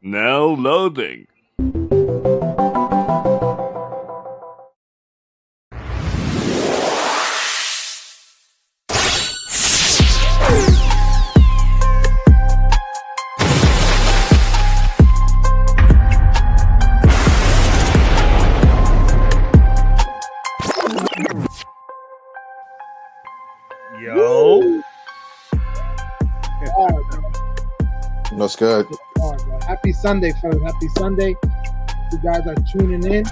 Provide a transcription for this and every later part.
Now loading. Yo. That's good. Happy Sunday, fellas. Happy Sunday. You guys are tuning in.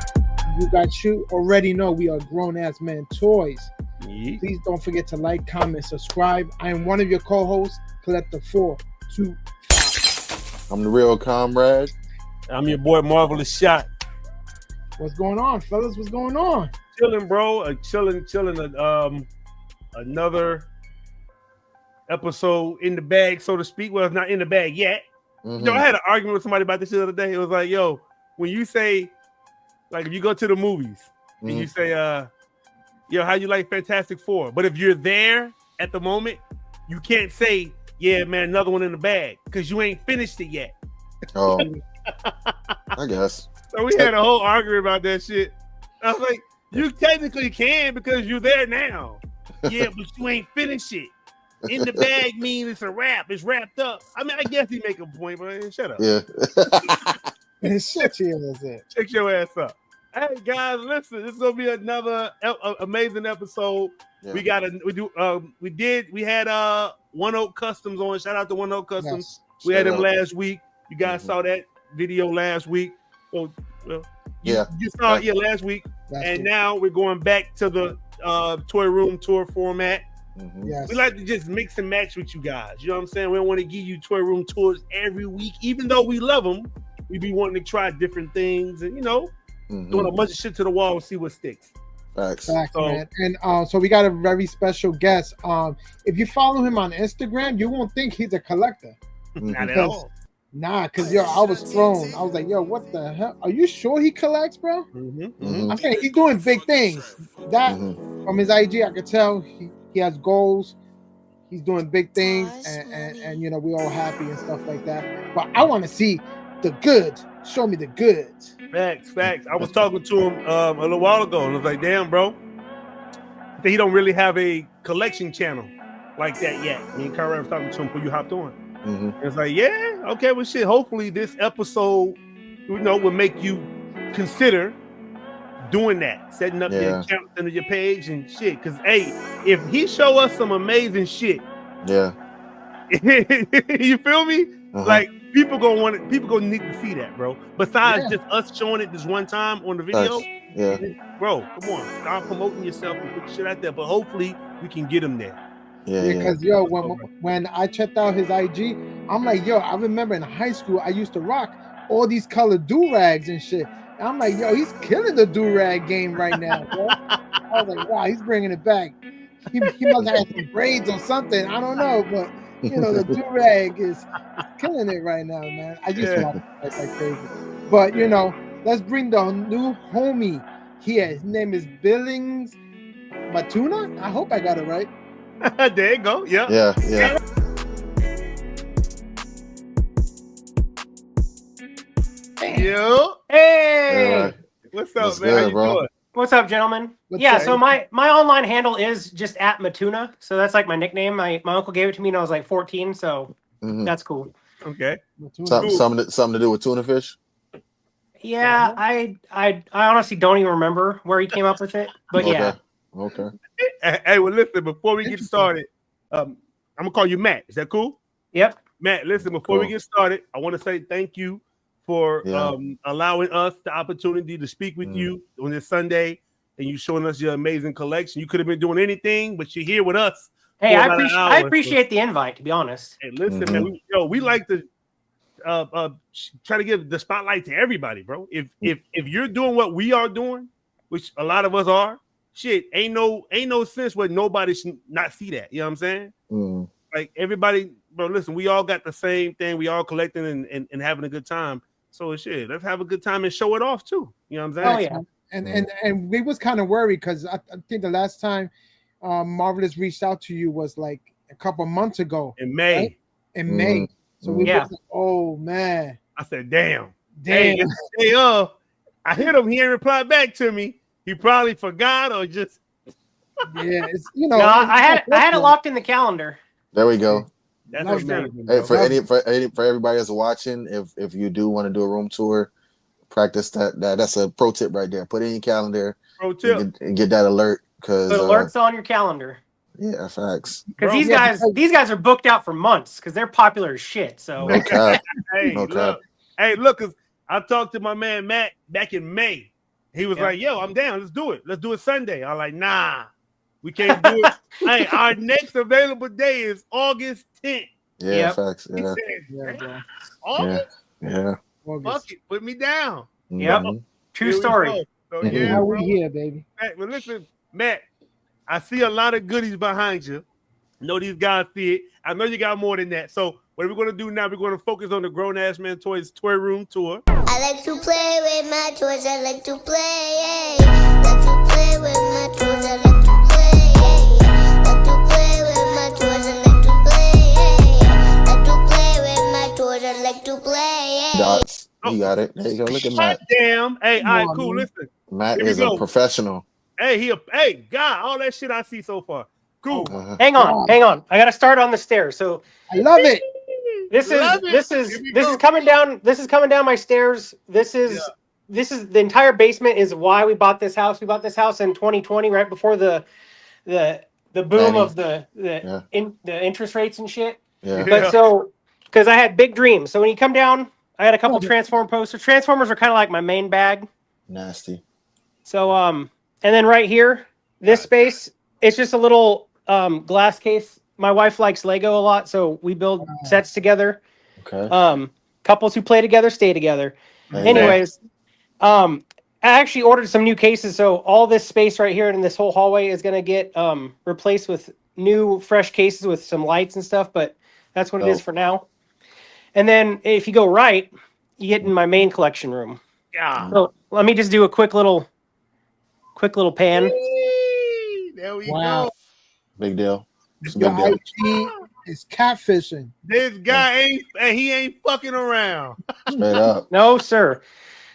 You guys should already know we are Grown Ass Man Toys. Yeet. Please don't forget to like, comment, subscribe. I am one of your co-hosts, Collector 425. I'm the real comrade. I'm your boy, Marvelous Shot. What's going on, fellas? What's going on? Chilling, bro. Chilling. Another episode in the bag, so to speak. Well, it's not in the bag yet. Mm-hmm. You know, I had an argument with somebody about this the other day. It was like, yo, when you say, like, if you go to the movies and you say, yo, how you like Fantastic Four? But if you're there at the moment, you can't say, yeah, man, another one in the bag, because you ain't finished it yet. Oh, I guess. So we had a whole argument about that shit. I was like, you technically can because you're there now. Yeah, but you ain't finished it. In the bag means it's a wrap. It's wrapped up. I mean, I guess he make a point, but shut up. Yeah. Shut your ass up. Check your ass up. Hey guys, listen. This is gonna be another amazing episode. Yeah. We had One Oak Customs on. Shout out to One Oak Customs. Yes. We had him last week. You guys saw that video last week. Well, you saw it last week. Now we're going back to the toy room tour format. Mm-hmm. Yes. We like to just mix and match with you guys. You know what I'm saying? We don't want to give you toy room tours every week, even though we love them. We be wanting to try different things and, doing a bunch of shit to the wall and see what sticks. Facts. Man. And so we got a very special guest. If you follow him on Instagram, you won't think he's a collector. Not at all. Nah, because I was thrown. I was like, yo, what the hell? Are you sure he collects, bro? I'm saying he's doing big things. That from his IG, I could tell he has goals. He's doing big things, and we're all happy and stuff like that. But I want to see the goods. Show me the goods. Facts. I was talking to him a little while ago, and I was like, damn, bro. He don't really have a collection channel like that yet. Me and Kyra was talking to him before you hopped on. And it's like, yeah, okay, well, shit. Hopefully, this episode, will make you consider doing that, setting up your account under your page and shit. Because hey, if he show us some amazing shit, you feel me? Like people gonna need to see that, bro. Besides just us showing it this one time on the video, bro, come on, start promoting yourself and put shit out there. But hopefully, we can get him there. Because when I checked out his IG, I'm like, yo, I remember in high school I used to rock all these colored do-rags and shit. And I'm like, yo, he's killing the do-rag game right now, bro. I was like, wow, he's bringing it back. He must have some braids or something. I don't know, but the do-rag is killing it right now, man. I just love it like crazy. But let's bring the new homie here. His name is Billings Matuna. I hope I got it right. There you go. Yeah. Yo. Hey. What's up, What's man? good, How you bro? doing? What's up, gentlemen? So my online handle is just at Matuna. So that's like my nickname. My uncle gave it to me when I was like 14. So that's cool. Okay. Something to do with tuna fish? Yeah, I honestly don't even remember where he came up with it. But yeah. Okay. Hey, well, listen, before we get started, I'm gonna call you Matt. Is that cool? Yep. Matt, listen, before we get started, I want to say thank you for allowing us the opportunity to speak with you on this Sunday, and you showing us your amazing collection. You could have been doing anything, but you're here with us. Hey, I appreciate the invite, to be honest. Hey, listen, man, we like to try to give the spotlight to everybody, bro. If you're doing what we are doing, which a lot of us are, shit, ain't no sense where nobody should not see that. You know what I'm saying? Like everybody, bro, listen, we all got the same thing. We all collecting and having a good time. So shit, let's have a good time and show it off too. You know what I'm saying? Oh yeah. And we was kind of worried because I think the last time Marvelous reached out to you was like a couple months ago. In May. Right? In May. So we was like, oh man. I said, damn. Hey, I hit him. He ain't replied back to me. He probably forgot or just. Yeah, it's No, I had it locked in the calendar. There we go. That's amazing. Hey, for everybody that's watching, if you do want to do a room tour, practice that. That's a pro tip right there. Put it in your calendar. Pro tip. And get that alert because put alerts on your calendar. Yeah, facts. Because these guys are booked out for months because they're popular as shit. So no cap. Hey, look, cause I talked to my man Matt back in May. He was like, "Yo, I'm down. Let's do it. Let's do it Sunday." I'm like, "Nah, we can't do it." Hey, our next available day is August 10th. Yeah, facts. Yeah. August? Yeah. Fuck it, put me down. Yep. True story. So yeah, we're here, baby. Matt, well, listen, Matt, I see a lot of goodies behind you. I know these guys see it. I know you got more than that. So what we're going to do now, we're going to focus on the Grownassmentoyz toy room tour. I like to play with my toys. I like to play. Like to play with my toys. I like to play. Like to play with my toys. I like to play. Like to play with my toys. I like to play. Dots. You got it. There you go. Look at Matt. Damn. Hey, all right, cool. Listen. Matt is a professional. Hey, God, all that shit I see so far. Cool. Hang on. I got to start on the stairs. So I love it. This is coming down. This is coming down my stairs. This is the entire basement is why we bought this house. We bought this house in 2020, right before the boom of the interest rates and shit. Yeah. But so because I had big dreams. So when you come down, I had a couple Transformer posters. Transformers are kind of like my main bag. Nasty. So and then right here, this space, it's just a little glass case. My wife likes Lego a lot, so we build sets together. Okay. Couples who play together stay together. Anyways, I actually ordered some new cases, so all this space right here in this whole hallway is going to get replaced with new, fresh cases with some lights and stuff, but that's what it is for now. And then if you go right, you get in my main collection room. Yeah. So let me just do a quick little pan. There we go. Big deal. Your IG is catfishing. This guy ain't fucking around. Straight up. No, sir.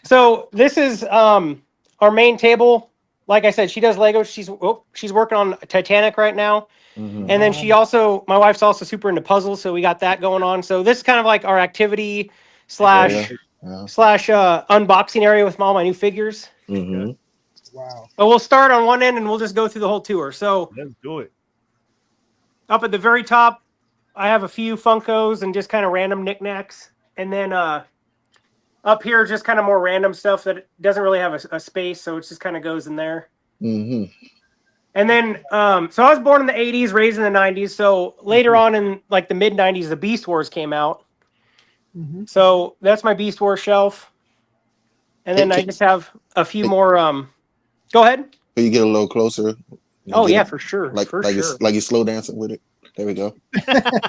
So this is our main table. Like I said, she does Lego. She's working on Titanic right now. Mm-hmm. And then my wife's also super into puzzles, so we got that going on. So this is kind of like our activity slash unboxing area with all my new figures. Mm-hmm. Wow. But we'll start on one end and we'll just go through the whole tour. So let's do it. Up at the very top, I have a few Funkos and just kind of random knickknacks. And then up here, just kind of more random stuff that doesn't really have a space, so it just kind of goes in there. Mm-hmm. And then, so I was born in the 80s, raised in the 90s. So later on in like the mid 90s, the Beast Wars came out. Mm-hmm. So that's my Beast Wars shelf. And then I just have a few more. Go ahead. Can you get a little closer? For sure. Like you're slow dancing with it. There we go.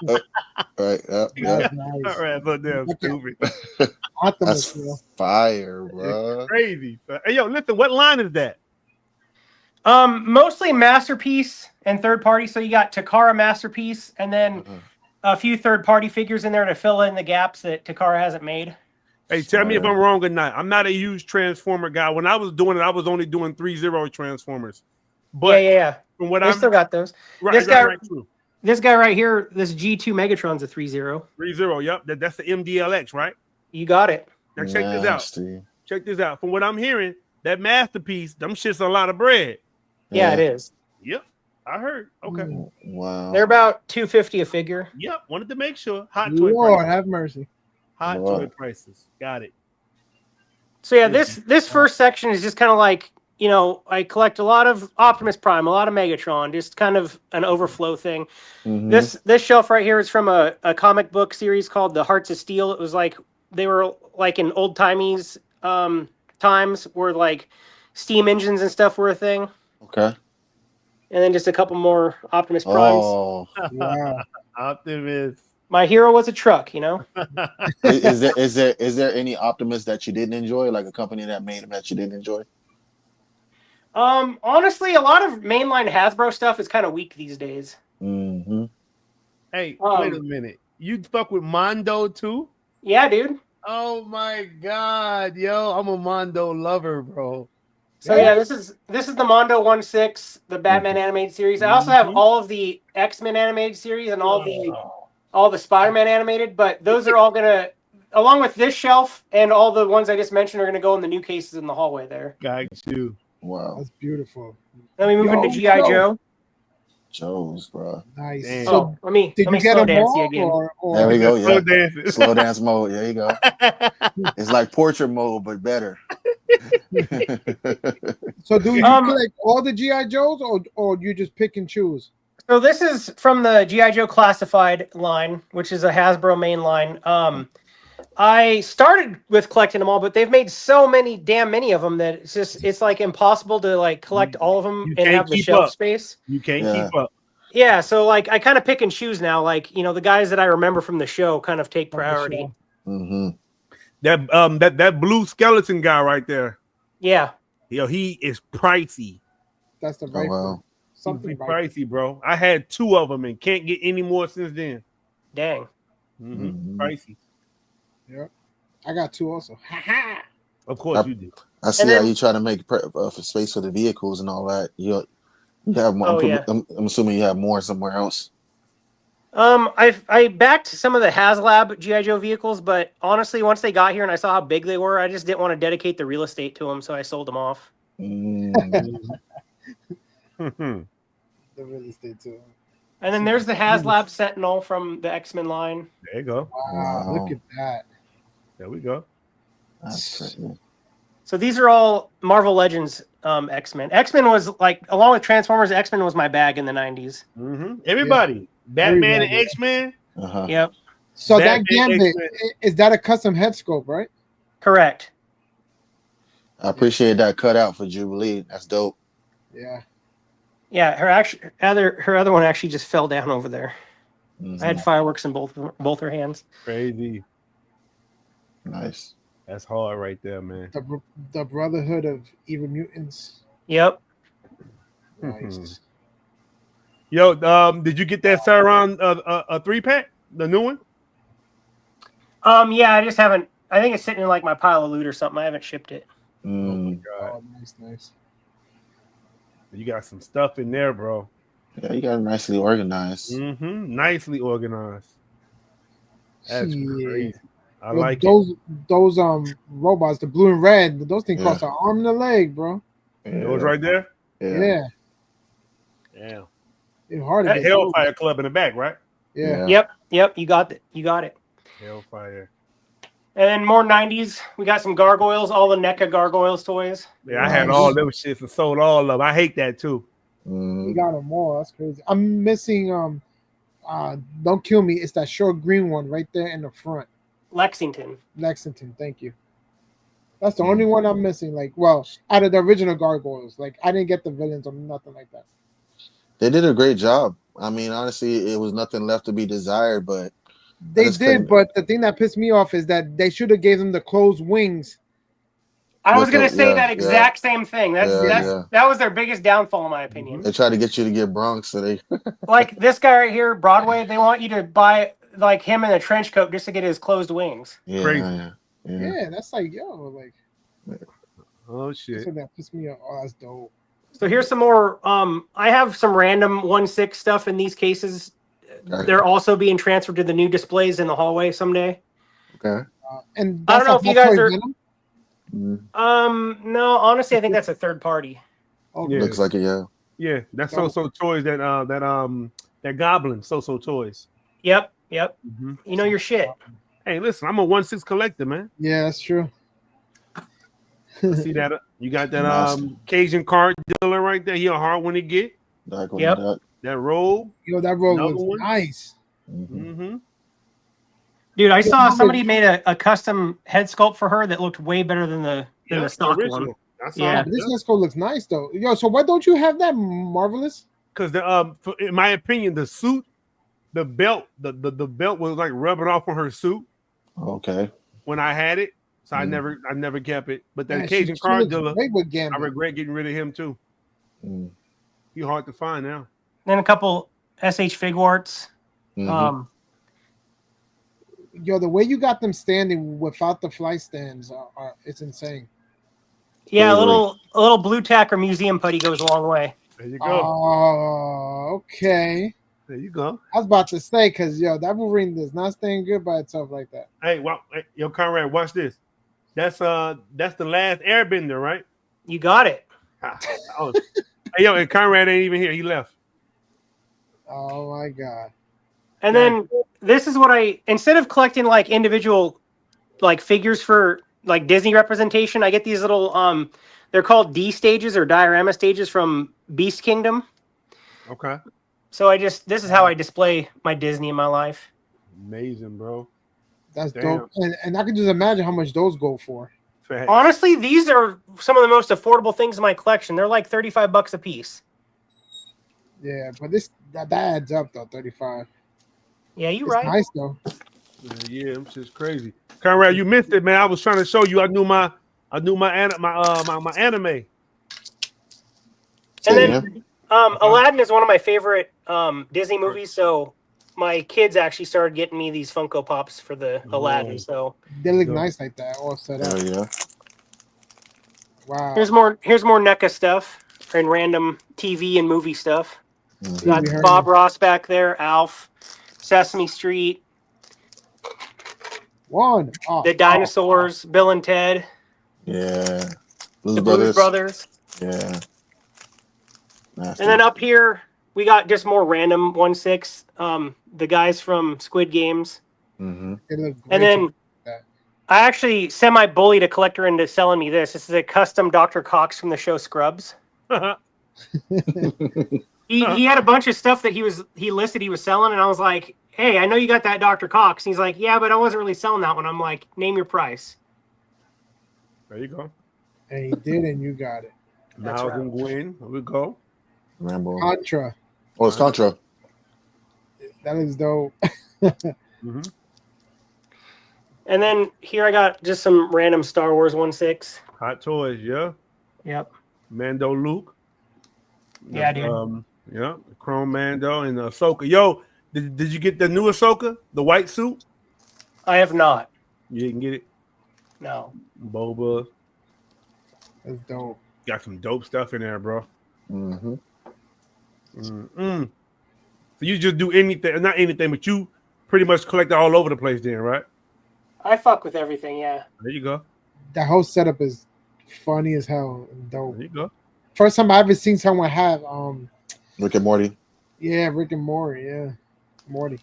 All right. Yeah. Nice. All right, but damn stupid. That's fire, bro. It's crazy. Hey, yo, listen, what line is that? Mostly Masterpiece and third party. So you got Takara Masterpiece and then a few third party figures in there to fill in the gaps that Takara hasn't made. Hey, tell me if I'm wrong or not. I'm not a huge Transformer guy. When I was doing it, I was only doing 3-0 Transformers. But yeah. From what I still got those. Right, this guy right here, this G2 Megatron's a 3-0. 3-0, yep. That's the MDLX, right? You got it. Now check this out. Check this out. From what I'm hearing, that Masterpiece, them shit's a lot of bread. Yeah, it is. Yep. I heard. Okay. Wow. They're about $250 a figure. Yep. Wanted to make sure. Hot toy Lord, prices. Have mercy. Hot toy prices. Got it. So yeah, this first section is just kind of like, I collect a lot of Optimus Prime, a lot of Megatron, just kind of an overflow thing. Mm-hmm. This shelf right here is from a comic book series called The Hearts of Steel. It was like they were like in old times times where like steam engines and stuff were a thing. Okay. And then just a couple more Optimus Primes. Oh, yeah. Optimus. My hero was a truck, Is there any Optimus that you didn't enjoy, like a company that made him that you didn't enjoy? Honestly, a lot of mainline Hasbro stuff is kind of weak these days. Mm-hmm. Hey, wait a minute. You fuck with Mondo too? Yeah, dude. Oh my god, yo, I'm a Mondo lover, bro. So yeah, this is the Mondo 1/6, the Batman animated series. I also have all of the X-Men animated series and all the Spider-Man animated, but those are all gonna, along with this shelf and all the ones I just mentioned, are gonna go in the new cases in the hallway there. Got you. Wow. That's beautiful. Then we move into G.I. Joe. Joe's, bro. Nice. Damn. So Let me get slow them dance you all, again. or There we go. Yeah. Slow dancing. Slow dance mode. There you go. It's like portrait mode, but better. So do you collect all the GI Joes, or you just pick and choose? So this is from the GI Joe Classified line, which is a Hasbro main line. I started with collecting them all, but they've made so many of them that it's like impossible to like collect all of them and have the shelf space. You can't keep up. Yeah, so like I kind of pick and choose now. Like, you know, the guys that I remember from the show kind of take priority. Mm-hmm. That blue skeleton guy right there. Yeah. Yo, he is pricey. That's the right wow. something pricey, bro. I had 2 of them and can't get any more since then. Dang. Pricey. Yep. I got 2 also. Of course you do. I see how you try to make for space for the vehicles and all that. You have more. I'm assuming you have more somewhere else. I backed some of the HasLab GI Joe vehicles, but honestly, once they got here and I saw how big they were, I just didn't want to dedicate the real estate to them, so I sold them off. The real estate too. And then there's the HasLab Sentinel from the X-Men line. There you go. Wow, look at that. There we go. That's crazy. So these are all Marvel Legends X-Men. X-Men was like, along with Transformers, X-Men was my bag in the 90s. Everybody. Batman and X-Men. Yep. So Batman, that Gambit, is that a custom head sculpt, right? Correct. I appreciate that cutout for Jubilee. That's dope. Yeah. Yeah, her other one actually just fell down over there. I had fireworks in both her hands. Crazy. Nice. That's hard right there, man. The Brotherhood of Evil Mutants. Yep. Nice. Yo, did you get that Sauron a 3-pack, the new one? Yeah, I just haven't. I think it's sitting in like my pile of loot or something. I haven't shipped it. Oh my god. Nice. You got some stuff in there, bro. Yeah, you got it nicely organized. Nicely organized. That's crazy. I like those robots, the blue and red. Those things cost an arm and a leg, bro. Those right there. Yeah. It's hard to get Hellfire Club in the back, right? Yeah. Yep. You got it. Hellfire. And then more 90s. We got some gargoyles, all the NECA gargoyles toys. Yeah, I had all those shits and sold all of them. I hate that too. We got them all. That's crazy. I'm missing don't kill me. It's that short green one right there in the front. Lexington. Thank you. That's the only one I'm missing. Like, well, out of the original gargoyles, like I didn't get the villains or nothing like that. They did a great job. I mean, honestly, it was nothing left to be desired, but they did. But the thing that pissed me off is that they should have gave them the closed wings. I was gonna say that exact same thing. That was their biggest downfall, in my opinion. They tried to get you to get Bronx, so they like this guy right here, Broadway. They want you to buy like him in a trench coat just to get his closed wings. Yeah, that's like oh shit. So that pissed me off. Oh, that's dope. So here's some more. I have some random 1/6 stuff in these cases. They're also being transferred to the new displays in the hallway someday. Okay. And I don't know if you guys are. No, honestly, I think that's a third party. Oh, yeah. Looks like it. Yeah. Yeah, that's So Toys. That Goblin So Toys. Yep. You know your shit. Hey, listen, I'm a 1/6 collector, man. Yeah, that's true. See that? You got that Cajun card dealer right there. He a hard one to get. Yep. That robe. Yo, that robe was nice. Dude, I saw somebody made a custom head sculpt for her that looked way better than the stock one. This head sculpt looks nice though. Yo, so why don't you have that, Marvelous? Because in my opinion, the suit, the belt, the belt was like rubbing off on her suit. Okay. When I had it, so I never kept it. But that Cajun card dealer, I regret getting rid of him too. He's hard to find now. Then a couple SH Figuarts. Yo, the way you got them standing without the fly stands, it's insane. Yeah, a little blue tack or museum putty goes a long way. There you go. Oh, okay. There you go. I was about to say, because yo, that Wolverine does not stand good by itself like that. Hey, yo, Conrad, watch this. That's the last Airbender, right? You got it. Hey, yo, and Conrad ain't even here. He left. Oh my god. And then this is what instead of collecting like individual like figures for like Disney representation, I get these little they're called D stages or diorama stages from Beast Kingdom. Okay. So this is how I display my Disney in my life. Amazing, bro. That's dope. And I can just imagine how much those go for. Facts. Honestly, these are some of the most affordable things in my collection. They're like $35 a piece. Yeah, but that adds up though, 35. Yeah, you're it's right. Nice though. Yeah, it's just crazy. Conrad, you missed it, man. I was trying to show you. I knew my anime. And then Aladdin is one of my favorite Disney movies. So my kids actually started getting me these Funko Pops for the Aladdin. So they look nice like that, all set up. Yeah. Wow. Here's more NECA stuff and random TV and movie stuff. Got Bob Ross back there, Alf, Sesame Street. The dinosaurs, Bill and Ted. Yeah. Blues Brothers. Yeah. Nasty. And then up here, we got just more random 1/6. The guys from Squid Games. Mm-hmm. And then I actually semi-bullied a collector into selling me this. This is a custom Dr. Cox from the show Scrubs. He had a bunch of stuff that he listed he was selling, and I was like, hey, I know you got that Dr. Cox. And he's like, yeah, but I wasn't really selling that one. I'm like, name your price. There you go. And he did, and you got it. Miles and Gwen. Here we go. Rambo. Contra. Oh, it's Contra. That looks dope. Mm-hmm. And then here I got just some random Star Wars 1/6. Hot Toys, yeah. Yep. Mando Luke. Yeah, dude. Yeah, Chrome Mando and Ahsoka. Yo, did you get the new Ahsoka? The white suit? I have not. You didn't get it? No. Boba. That's dope. Got some dope stuff in there, bro. Mm-hmm. So you just do anything, not anything, but you pretty much collect all over the place then, right? I fuck with everything, yeah. There you go. That whole setup is funny as hell and dope. There you go. First time I ever seen someone have Rick and Morty. Yeah, Rick and Morty, yeah. Morty.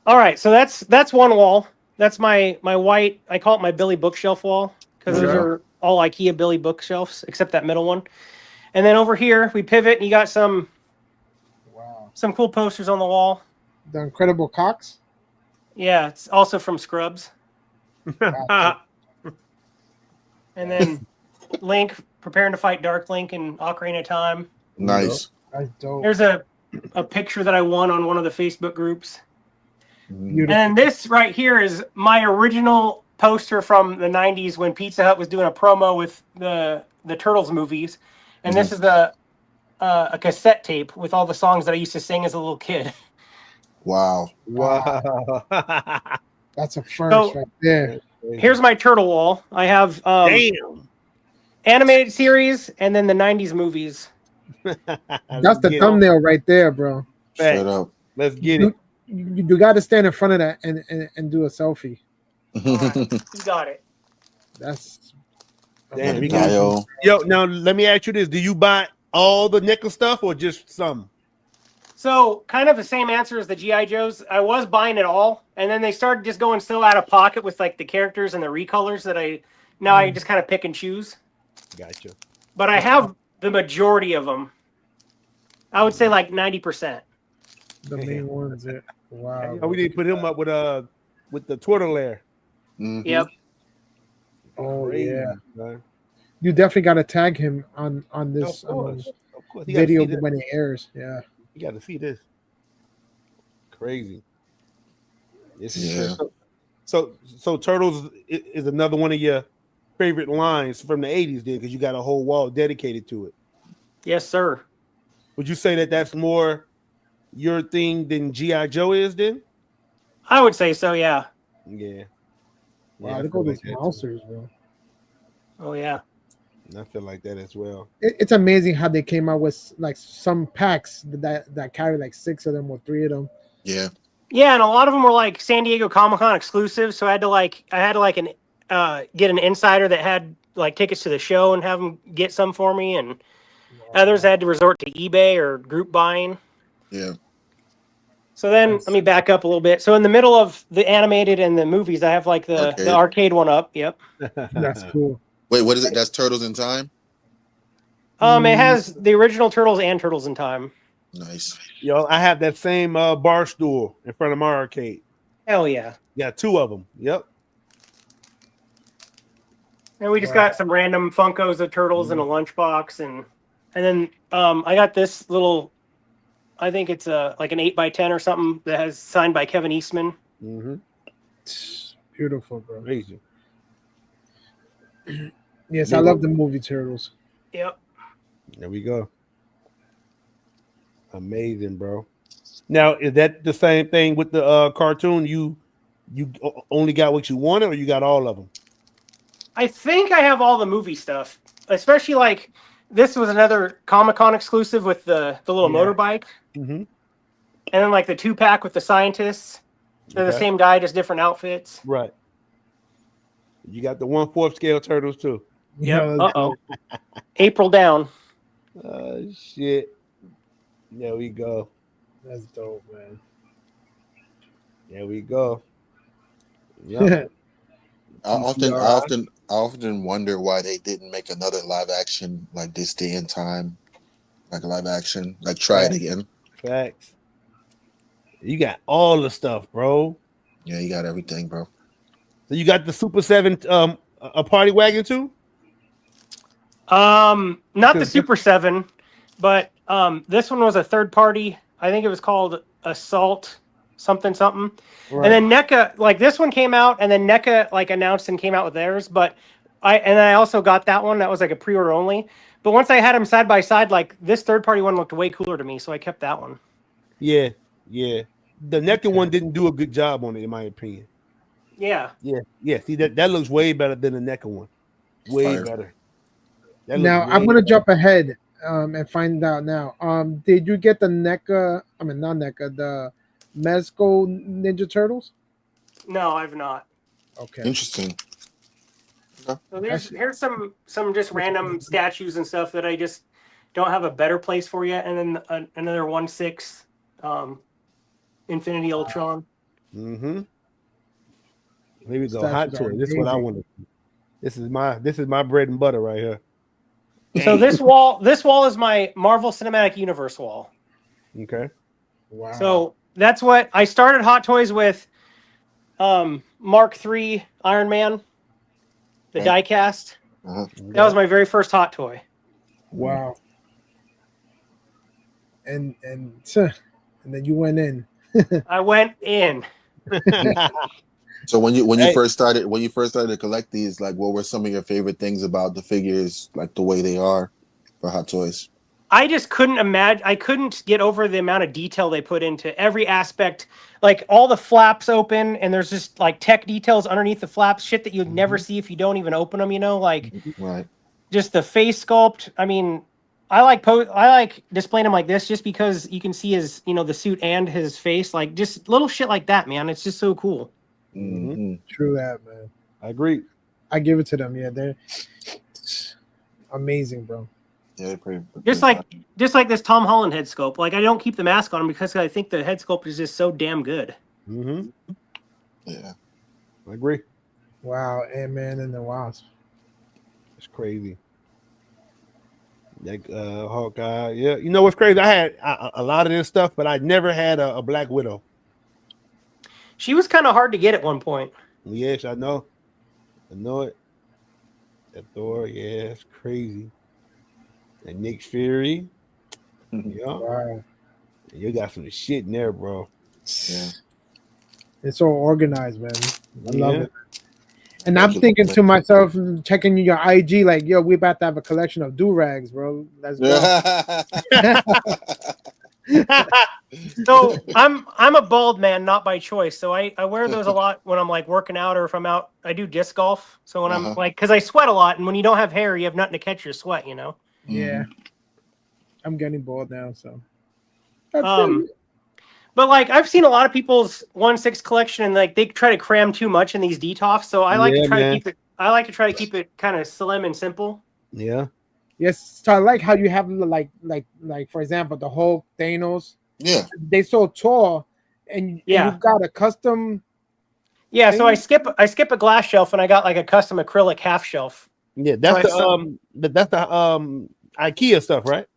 All right, so that's one wall. That's my white, I call it my Billy bookshelf wall, because those are all IKEA Billy bookshelves, except that middle one. And then over here, we pivot, and you got some cool posters on the wall. The Incredible Cox? Yeah, it's also from Scrubs. And then Link preparing to fight Dark Link in Ocarina of Time. Nice. That's dope. There's a picture that I won on one of the Facebook groups. Beautiful. And this right here is my original poster from the 90s when Pizza Hut was doing a promo with the Turtles movies. And this is a cassette tape with all the songs that I used to sing as a little kid. Wow. That's a first right there. Here's my turtle wall. I have animated series and then the 90s movies. That's the thumbnail right there, bro. Straight up. Let's get it. You got to stand in front of that and do a selfie. Right, you got it. That's damn. Yo, now let me ask you this: do you buy all the nickel stuff or just some? So, kind of the same answer as the G.I. Joes. I was buying it all, and then they started just going so out of pocket with like the characters and the recolors that I just kind of pick and choose. Gotcha. But I have the majority of them. I would say like 90%. the main ones. Wow. We need to put him up with the Twitter layer. Mm-hmm. Yep. Oh Crazy, yeah. man. You definitely got to tag him on this Of course. video when it airs. Yeah. You got to see this. Crazy. Yeah. So Turtles is another one of your favorite lines from the 80s, then, because you got a whole wall dedicated to it. Yes, sir. Would you say that that's more your thing than G.I. Joe is, then? I would say so. Yeah. Yeah. Wow, I look feel at those like that too. monsters, bro. Oh yeah. I feel like that as well. It's amazing how they came out with like some packs that carry like 6 of them or 3 of them. Yeah. Yeah, and a lot of them were like San Diego Comic-Con exclusive, so I had to get an insider that had like tickets to the show and have them get some for me, and others I had to resort to eBay or group buying. Yeah. So then let me back up a little bit. So in the middle of the animated and the movies, I have like the arcade one up. Yep. That's cool. Wait, what is it? That's Turtles in Time? It has the original Turtles and Turtles in Time. Nice. Yo, I have that same bar stool in front of my arcade. Hell yeah. Yeah, 2 of them. Yep. And we just got some random Funkos of Turtles in a lunchbox, and then I got this little, I think it's like an 8x10 or something that has signed by Kevin Eastman. Mm-hmm. Beautiful, bro. Crazy. Yes, I love the movie Turtles. Yep. There we go. Amazing, bro. Now, is that the same thing with the cartoon? You only got what you wanted, or you got all of them? I think I have all the movie stuff, especially like this was another Comic-Con exclusive with the little motorbike. Mm-hmm. And then like the 2-pack with the scientists. They're the same guy, just different outfits. Right. You got the 1/4 scale turtles too. Yeah. Uh-oh. April down. Shit. There we go. That's dope, man. There we go. Yeah. I often wonder why they didn't make another live action like this day and time, like live action, like try it again. Facts. You got all the stuff, bro. Yeah, you got everything, bro. So you got the Super 7 a party wagon too? Not the Super 7, but this one was a third party. I think it was called Assault something. Right. And then NECA, like this one came out, and then NECA like announced and came out with theirs. But I also got that one. That was like a pre-order only. But once I had them side by side, like this third party one looked way cooler to me, so I kept that one. Yeah. The NECA one didn't do a good job on it, in my opinion. Yeah. See, that looks way better than the NECA one. Way better. Now I'm gonna jump ahead and find out now. Did you get the NECA? I mean, not NECA. The Mezco Ninja Turtles? No, I've not. Okay. Interesting. So here's some just random statues and stuff that I just don't have a better place for yet, and then another 1/6 Infinity Ultron. Mm-hmm. Here we go. Hot Toy. This is what I want to see. This is my bread and butter right here. So this wall is my Marvel Cinematic Universe wall. Okay. Wow. So that's what I started Hot Toys with. Mark III Iron Man, the die-cast. That was my very first Hot Toy. Wow. And then you went in. I went in. So when you first started to collect these, like what were some of your favorite things about the figures, like the way they are for Hot Toys? I just couldn't imagine. I couldn't get over the amount of detail they put into every aspect. Like all the flaps open, and there's just like tech details underneath the flaps, shit that you'd never see if you don't even open them. You know, like just the face sculpt. I mean, I like displaying him like this just because you can see his, the suit and his face. Like just little shit like that, man. It's just so cool. Mm-hmm. True that, man. I agree. I give it to them. Yeah, they're amazing, bro. Yeah, pretty just like this Tom Holland head sculpt. Like I don't keep the mask on him because I think the head sculpt is just so damn good. Mm-hmm. Yeah, I agree. Wow, Ant-Man and the Wasp. It's crazy. Like Hawkeye. Yeah, you know what's crazy? I had a lot of this stuff, but I never had a Black Widow. She was kind of hard to get at one point. Yes, I know. I know it. That Thor, yeah, it's crazy. And Nick Fury. Yeah. Wow. You got some shit in there, bro. Yeah. It's all organized, man. I love it. And I'm thinking to myself, checking your IG, like, yo, we about to have a collection of do-rags, bro. Let's go. So I'm a bald man, not by choice. So I wear those a lot when I'm like working out or if I'm out. I do disc golf. So when I'm like, because I sweat a lot, and when you don't have hair, you have nothing to catch your sweat. You know. Yeah. I'm getting bored now, so. But like I've seen a lot of people's 1/6 collection, and like they try to cram too much in these detoffs. So I like to try to keep it. I like to try to keep it kind of slim and simple. Yeah. Yes, so I like how you have like for example the Hulk, Thanos. Yeah, they so tall, and you got a custom. Yeah, so I skip a glass shelf, and I got like a custom acrylic half shelf. Yeah, that's that's the IKEA stuff, right?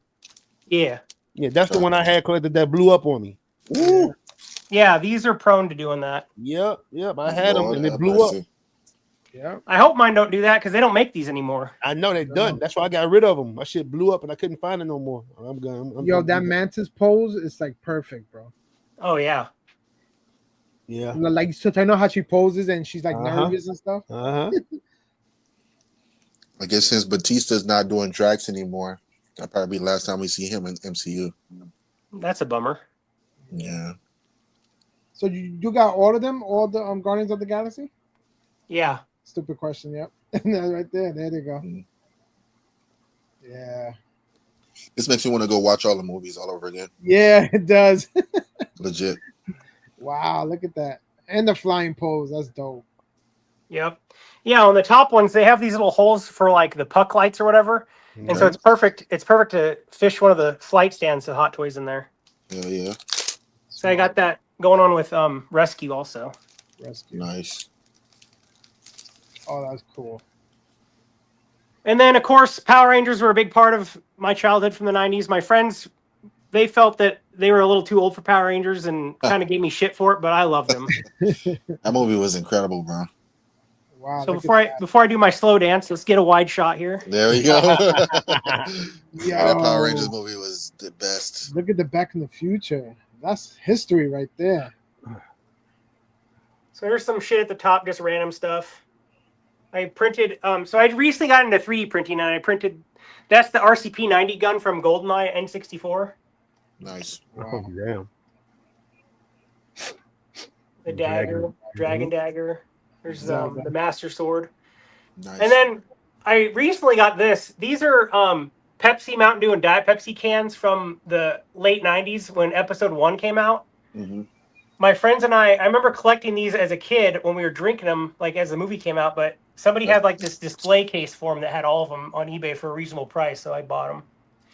Yeah. Yeah, that's the one I had collected that blew up on me. Woo. Yeah, these are prone to doing that. Yep. I had them and it blew up. Yeah. I hope mine don't do that because they don't make these anymore. I know they're done. That's why I got rid of them. My shit blew up and I couldn't find it no more. That Mantis pose is like perfect, bro. Oh yeah. Yeah. Like so I know how she poses and she's like nervous and stuff. I guess since Batista's not doing Drax anymore, that'll probably be the last time we see him in MCU. That's a bummer. Yeah. So you got all of them, all the Guardians of the Galaxy? Yeah. Stupid question. Yep. Right there. There they go. Yeah. This makes me want to go watch all the movies all over again. Yeah, it does. Legit. Wow, look at that. And the flying pose. That's dope. Yep. Yeah, on the top ones, they have these little holes for like the puck lights or whatever. Okay. And so it's perfect. It's perfect to fish one of the flight stands of Hot Toys in there. Yeah. So I got that going on with Rescue also. Rescue. Nice. Oh, that's cool. And then, of course, Power Rangers were a big part of my childhood from the 90s. My friends, they felt that they were a little too old for Power Rangers and kind of gave me shit for it, but I loved them. That movie was incredible, bro. Wow. So before I do my slow dance, let's get a wide shot here. There we go. Yeah, that Power Rangers movie was the best. Look at the Back in the Future. That's history right there. So there's some shit at the top, just random stuff. I printed, so I recently got into 3D printing, and I printed, that's the RCP-90 gun from GoldenEye N64. Nice. Wow. Oh, damn. The dagger, dragon dagger. There's the Master Sword. Nice. And then I recently got this. These are Pepsi, Mountain Dew, and Diet Pepsi cans from the late 90s when Episode 1 came out. Mm-hmm. My friends and I remember collecting these as a kid when we were drinking them, like as the movie came out, but somebody had like this display case for them that had all of them on eBay for a reasonable price, so I bought them.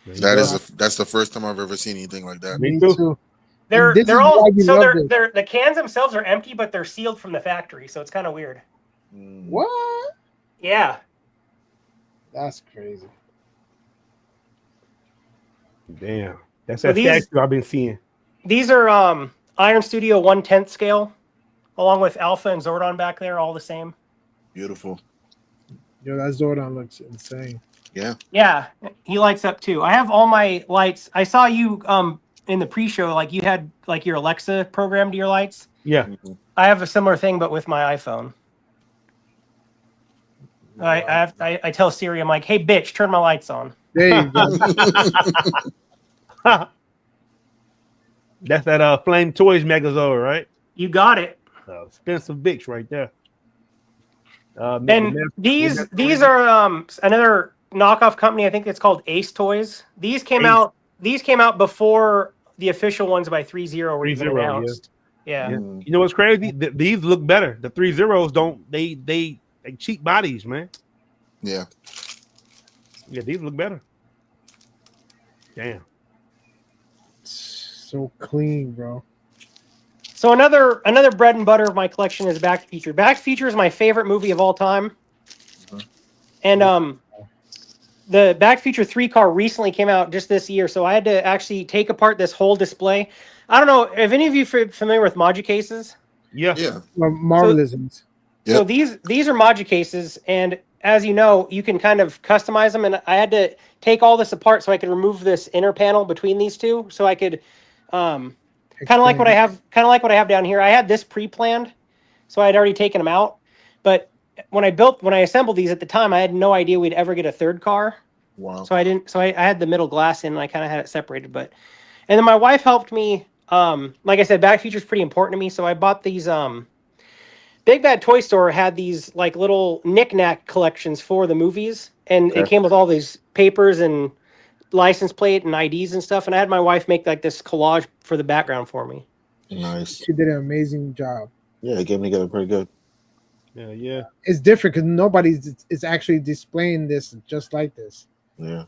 That's the first time I've ever seen anything like that. Me too. They're all so they're the cans themselves are empty, but they're sealed from the factory, so it's kind of weird. What? Yeah. That's crazy. Damn. That's that statue I've been seeing. These are Iron Studio 1/10 scale, along with Alpha and Zordon back there, all the same. Beautiful. Yo, that Zordon looks insane. Yeah. Yeah, he lights up too. I have all my lights. I saw you in the pre-show, like you had like your Alexa programmed to your lights. Yeah. Mm-hmm. I have a similar thing, but with my iPhone. Wow. I tell Siri, I'm like, hey, bitch, turn my lights on. There you go. That's that Flame Toys Megazord, right? You got it. Expensive bitch right there. And these are another knockoff company. I think it's called Ace Toys. These came out before the official ones by 3-0 were even announced. Yeah. You know what's crazy? These look better. The 3-0s don't. They cheap bodies, man. Yeah. Yeah, these look better. Damn. So clean, bro. So another bread and butter of my collection is Back to the Future. Back to the Future is my favorite movie of all time. And the Back to the Future 3 car recently came out just this year, so I had to actually take apart this whole display. I don't know if any of you familiar with Modu cases. Yeah. Marvelisms. So these are Modu cases, and as you know, you can kind of customize them. And I had to take all this apart so I could remove this inner panel between these two, so I could kind of like what I have down here. I had this pre-planned, so I had already taken them out. But when I assembled these at the time, I had no idea we'd ever get a third car. Wow. So I had the middle glass in, and I kind of had it separated. But And then my wife helped me. Like I said, Back to the Future is pretty important to me, so I bought these. Big Bad Toy Store had these like little knick-knack collections for the movies, and it Okay. came with all these papers and license plate and IDs and stuff. And I had my wife make like this collage for the background for me. Nice. She did an amazing job. Yeah, it came together pretty good. Yeah. It's different because nobody's is actually displaying this just like this. Yeah.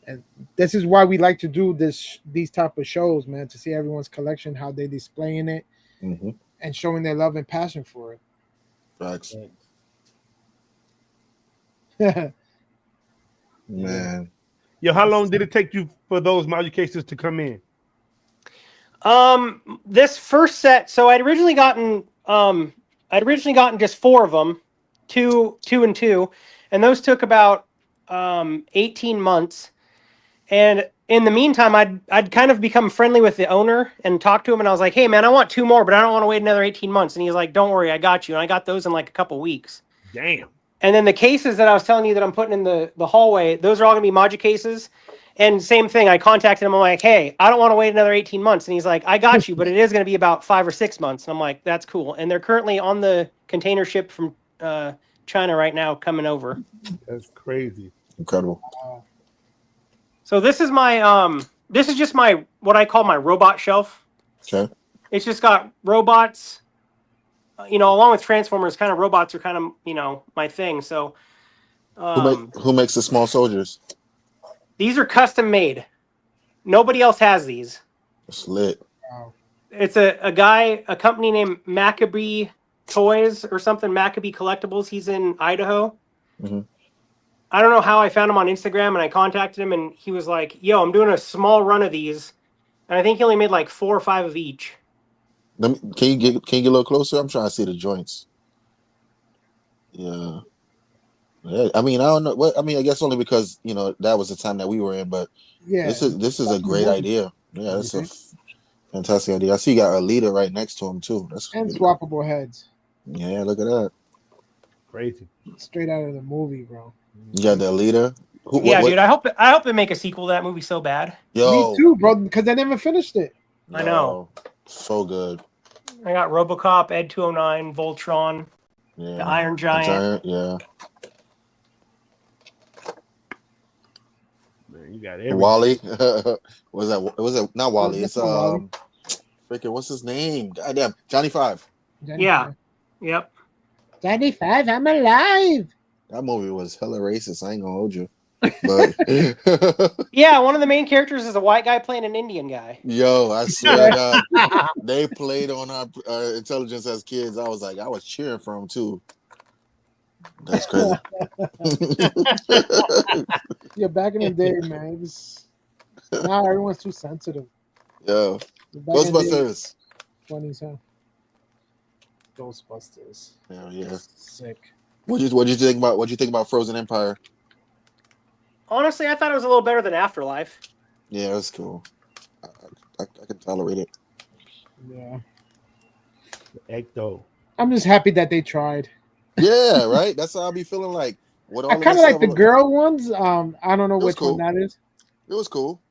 And this is why we like to do these type of shows, man, to see everyone's collection, how they displaying it, and showing their love and passion for it. Facts. Yeah. Man. Yo, how long did it take you for those module cases to come in? This first set, so I'd originally gotten just 4 of them, two and two, and those took about 18 months. And in the meantime, I'd kind of become friendly with the owner and talked to him, and I was like, "Hey, man, I want 2 more, but I don't want to wait another 18 months." And he's like, "Don't worry, I got you." And I got those in like a couple weeks. Damn. And then the cases that I was telling you that I'm putting in the hallway, those are all going to be module cases. And same thing, I contacted him. I'm like, "Hey, I don't want to wait another 18 months." And he's like, "I got you, but it is going to be about 5 or 6 months." And I'm like, "That's cool." And they're currently on the container ship from China right now coming over. That's crazy. Incredible. So this is my this is just my what I call my robot shelf. Okay. It's just got robots, along with Transformers. Kind of robots are kind of my thing. So Who makes the small soldiers? these are custom made. Nobody else has these. It's lit. Wow. It's a company named Maccabee Toys or something. Maccabee Collectibles. He's in Idaho. I don't know how I found him on Instagram, and I contacted him, and he was like, "Yo, I'm doing a small run of these," and I think he only made like 4 or 5 of each. Can you get a little closer? I'm trying to see the joints. Yeah. I mean, I don't know. I guess only because that was the time that we were in. But Yeah, this is a great idea. Yeah, that's a fantastic idea. I see you got a leader right next to him too. and swappable heads. Yeah, look at that. Crazy. Straight out of the movie, bro. You got the leader. Dude. I hope they make a sequel to that movie so bad. Yo, me too, bro. Because they never finished it. I know. So good. I got RoboCop, Ed 209, Voltron, the Iron Giant. Yeah. Man, you got everything. Wally. Was that not Wally? It's Wally. freaking what's his name? Goddamn, Johnny Five. Yeah. Yep. Johnny Five, I'm alive. That movie was hella racist. I ain't gonna hold you. But yeah, one of the main characters is a white guy playing an Indian guy. Yo, I swear to God, they played on our intelligence as kids. I was cheering for them too. That's crazy. Yeah, back in the day, man. Now everyone's too sensitive. Yo, Ghostbusters. Funny, huh? Ghostbusters. Hell yeah. Sick. What'd you think about Frozen Empire? Honestly, I thought it was a little better than Afterlife. Yeah, that's cool. I can tolerate it. Yeah. Ecto. I'm just happy that they tried. Yeah, right. That's how I be feeling like. I kind of like the girl ones. I don't know which one that is. It was cool.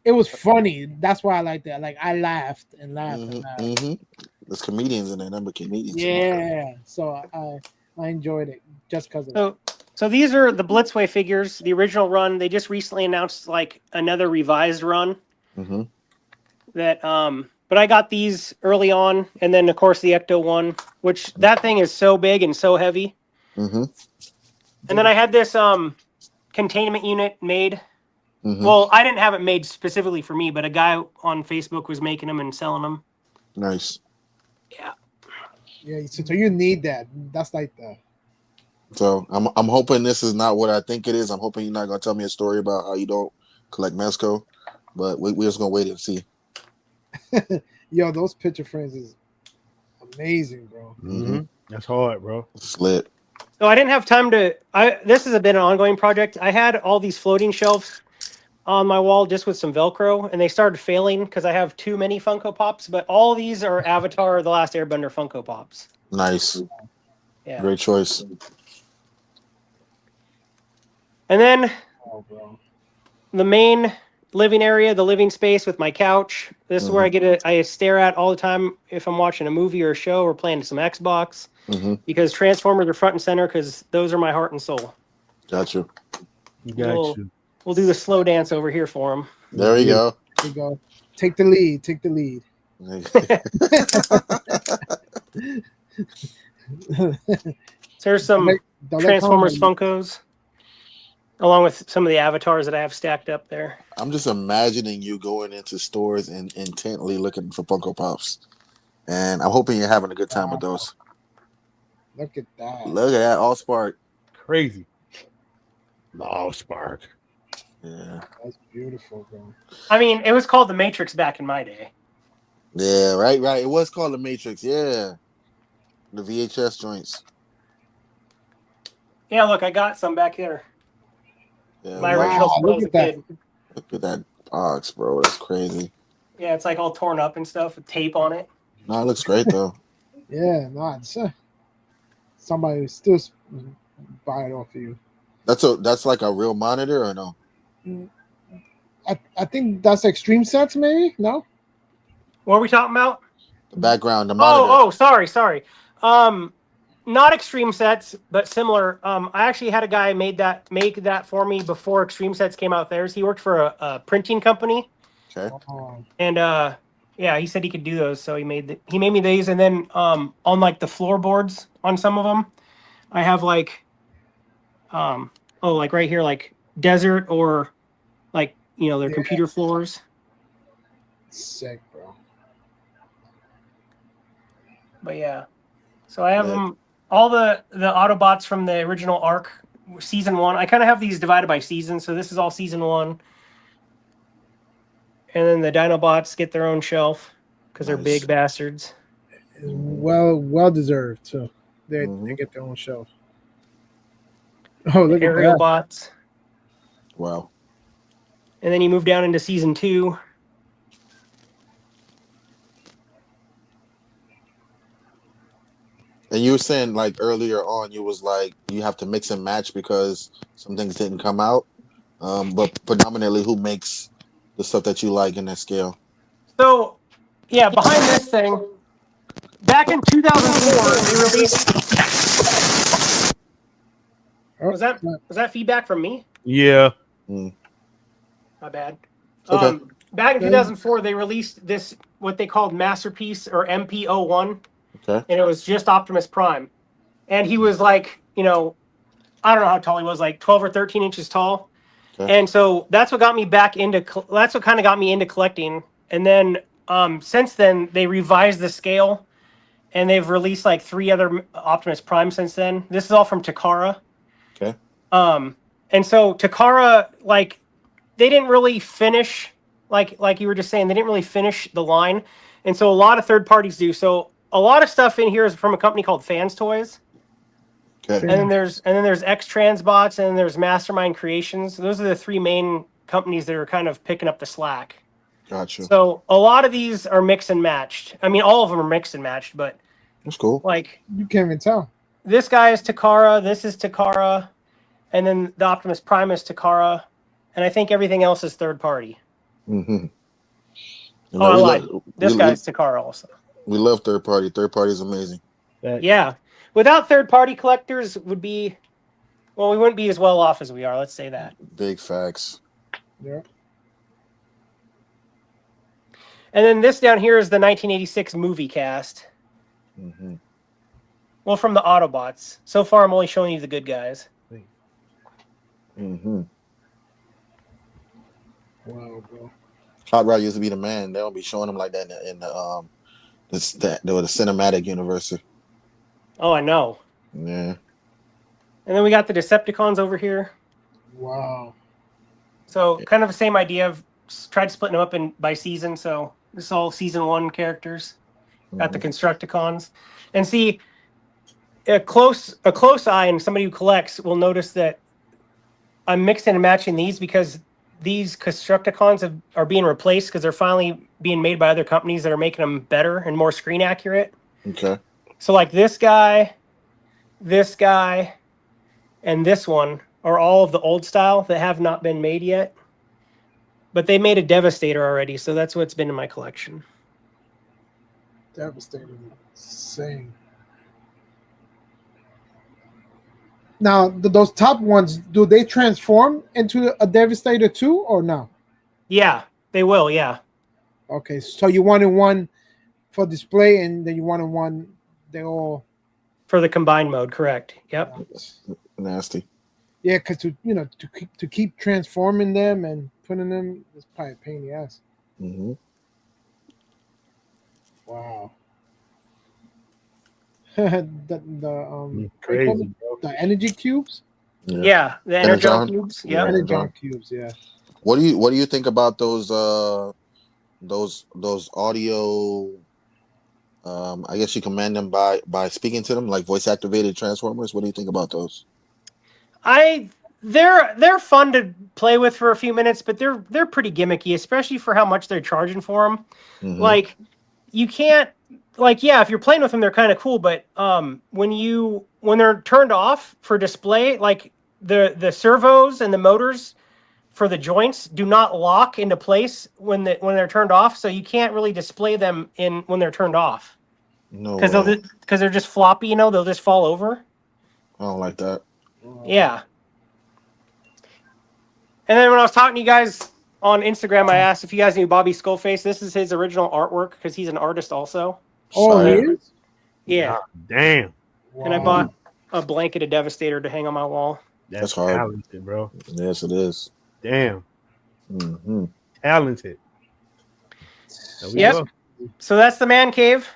It was funny. That's why I like that. Like I laughed and laughed and laughed. There's comedians in there, number comedians. Yeah. So I enjoyed it just because of it. So these are the Blitzway figures, the original run. They just recently announced like another revised run. That but I got these early on, and then of course the Ecto one, which that thing is so big and so heavy. And then I had this containment unit made. Well, I didn't have it made specifically for me, but a guy on Facebook was making them and selling them. Nice. Yeah. Yeah. So you need that. That's like the. So I'm hoping this is not what I think it is. I'm hoping you're not gonna tell me a story about how you don't collect Mezco, but we're just gonna wait and see. Yo, those picture frames is amazing, bro. That's hard, bro. It's lit. So I didn't have time to. This has been an ongoing project. I had all these floating shelves on my wall just with some Velcro, and they started failing because I have too many Funko Pops. But all these are Avatar: The Last Airbender Funko Pops. Nice. Yeah. Great choice. And then the main living area, the living space with my couch. This is where I stare at all the time if I'm watching a movie or a show or playing some Xbox. Because Transformers are front and center because those are my heart and soul. Gotcha. We'll do the slow dance over here for him. There we go. There you go. Take the lead. Take the lead. So there's some Transformers Funkos, along with some of the avatars that I have stacked up there. I'm just imagining you going into stores and intently looking for Funko Pops. And I'm hoping you're having a good time with those. Look at that. Look at that. All Spark. Crazy. All Spark. Yeah. That's beautiful, bro. I mean, it was called The Matrix back in my day. Yeah, right. It was called The Matrix. Yeah. The VHS joints. Yeah, look, I got some back here. Yeah, my original look at that. Look at that box, bro. That's crazy. Yeah, it's like all torn up and stuff with tape on it. No, it looks great though. Yeah, it's somebody still buy it off of you. That's like a real monitor or no? I think that's Extreme Sets, maybe. No. What are we talking about? The background, the monitor. Sorry. Not Extreme Sets, but similar. I actually had a guy make that for me before Extreme Sets came out theirs. He worked for a printing company. Okay. And yeah, he said he could do those, so he made me these. And then on like the floorboards on some of them, I have like like right here, like desert or like their computer floors. Sick, bro. But yeah, so I have them all the Autobots from the original arc, season 1. I kind of have these divided by season, so this is all season 1. And then the Dinobots get their own shelf because they're big bastards. Well deserved too. They get their own shelf. Oh, look at that. Bots. Wow. And then you move down into season 2. And you were saying like earlier on, you was like you have to mix and match because some things didn't come out. But predominantly, who makes the stuff that you like in that scale? So, yeah, behind this thing, back in 2004, they released. Was that feedback from me? Yeah. My bad. Okay. Back in 2004, they released this what they called Masterpiece or MP01. Okay. And it was just Optimus Prime, and he was like, I don't know how tall he was, like 12 or 13 inches tall. Okay. And so that's what got me back into. That's what kind of got me into collecting. And then since then, they revised the scale, and they've released like 3 other Optimus Prime since then. This is all from Takara. Okay. And so Takara, like, they didn't really finish, like you were just saying, they didn't really finish the line, and so a lot of third parties do. So a lot of stuff in here is from a company called Fans Toys. Okay. And then there's X Transbots, and then there's Mastermind Creations. Those are the 3 main companies that are kind of picking up the slack. Gotcha. So a lot of these are mix and matched. I mean, all of them are mixed and matched, but that's cool. Like you can't even tell. This guy is Takara. This is Takara, and then the Optimus Prime is Takara, and I think everything else is third party. Mm-hmm. Oh, I lied. This guy's Takara also. We love third party. Third party is amazing. Yeah. Without third party collectors we wouldn't be as well off as we are. Let's say that. Big facts. Yeah. And then this down here is the 1986 movie cast. Mm-hmm. Well, from the Autobots. So far, I'm only showing you the good guys. Mm-hmm. Wow, bro. Hot Rod used to be the man. They don't be showing him like that in the cinematic universe. Oh, I know. Yeah. And then we got the Decepticons over here. Wow. So kind of the same idea of tried splitting them up by season. So this is all season 1 characters. Got the Constructicons. And see, a close eye and somebody who collects will notice that I'm mixing and matching these because these Constructicons are being replaced because they're finally being made by other companies that are making them better and more screen accurate. Okay. So like this guy, and this one are all of the old style that have not been made yet. but they made a Devastator already, so that's what's been in my collection. Devastator, insane. Now, those top ones, do they transform into a Devastator too, or no? Yeah, they will. Yeah. Okay, so you wanted one for display, and then you wanted one. They all For the combined mode, correct? Yep. Nasty. Yeah, because to keep transforming them and putting them, it's probably a pain in the ass. Mm-hmm. Wow. the Crazy, bro. the energy cubes. Yeah, the Energon cubes. Yeah, Yep. Energon cubes. Yeah. What do you think about those audio? I guess you command them by speaking to them, like voice activated transformers. What do you think about those? They're fun to play with for a few minutes, but they're pretty gimmicky, especially for how much they're charging for them. Mm-hmm. Like you can't if you're playing with them, they're kind of cool, but when they're turned off for display, like the servos and the motors for the joints do not lock into place when they're turned off, so you can't really display them when they're turned off. No, because they're just floppy, they'll just fall over. I don't like that. Yeah. And then when I was talking to you guys on Instagram, I asked if you guys knew Bobby Skullface. This is his original artwork because he's an artist also. Oh, he is? Yeah. Damn. Wow. And I bought a blanket of Devastator to hang on my wall. That's hard, talented, bro. Yes, it is. Damn. Mm-hmm. Talented. Yep. So that's the man cave.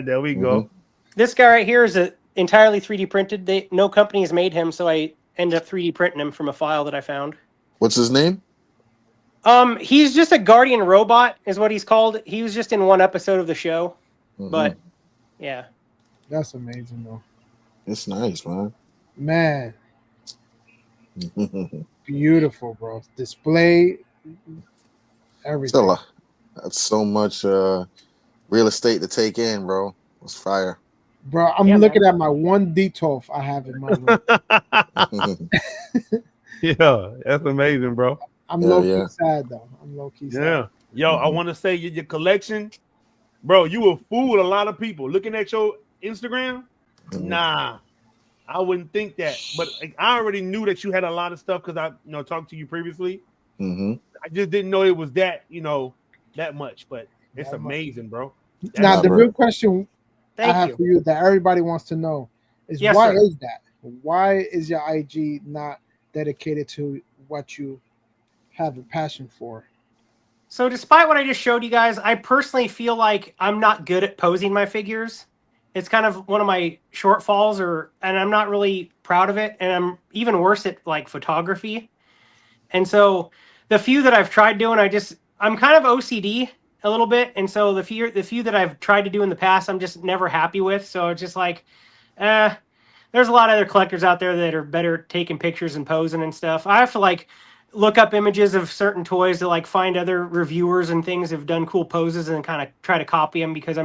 There we go. This guy right here is entirely 3D printed. No company has made him, so I ended up 3D printing him from a file that I found. What's his name? He's just a guardian robot, is what he's called. He was just in one episode of the show, but yeah, that's amazing though. It's nice, man. Beautiful, bro. Display everything. That's so much real estate to take in, bro. It's fire. Bro, I'm looking at my one D12 I have in my room. Yeah, that's amazing, bro. I'm low-key sad, though. I'm low-key sad. Yeah. Yo, I want to say your collection, bro, you will fool a lot of people. Looking at your Instagram, nah, I wouldn't think that. But I already knew that you had a lot of stuff because I talked to you previously. I just didn't know it was that, that much. But it's amazing, bro. Now, the real question I have for you that everybody wants to know is why is that? Why is your IG not dedicated to what you have a passion for? So despite what I just showed you guys, I personally feel like I'm not good at posing my figures. It's kind of one of my shortfalls, and I'm not really proud of it. And I'm even worse at like photography. And so the few that I've tried doing, I'm kind of OCD a little bit. And so the few that I've tried to do in the past, I'm just never happy with. So it's just like, there's a lot of other collectors out there that are better at taking pictures and posing and stuff. I have to look up images of certain toys to find other reviewers and things that have done cool poses and kind of try to copy them because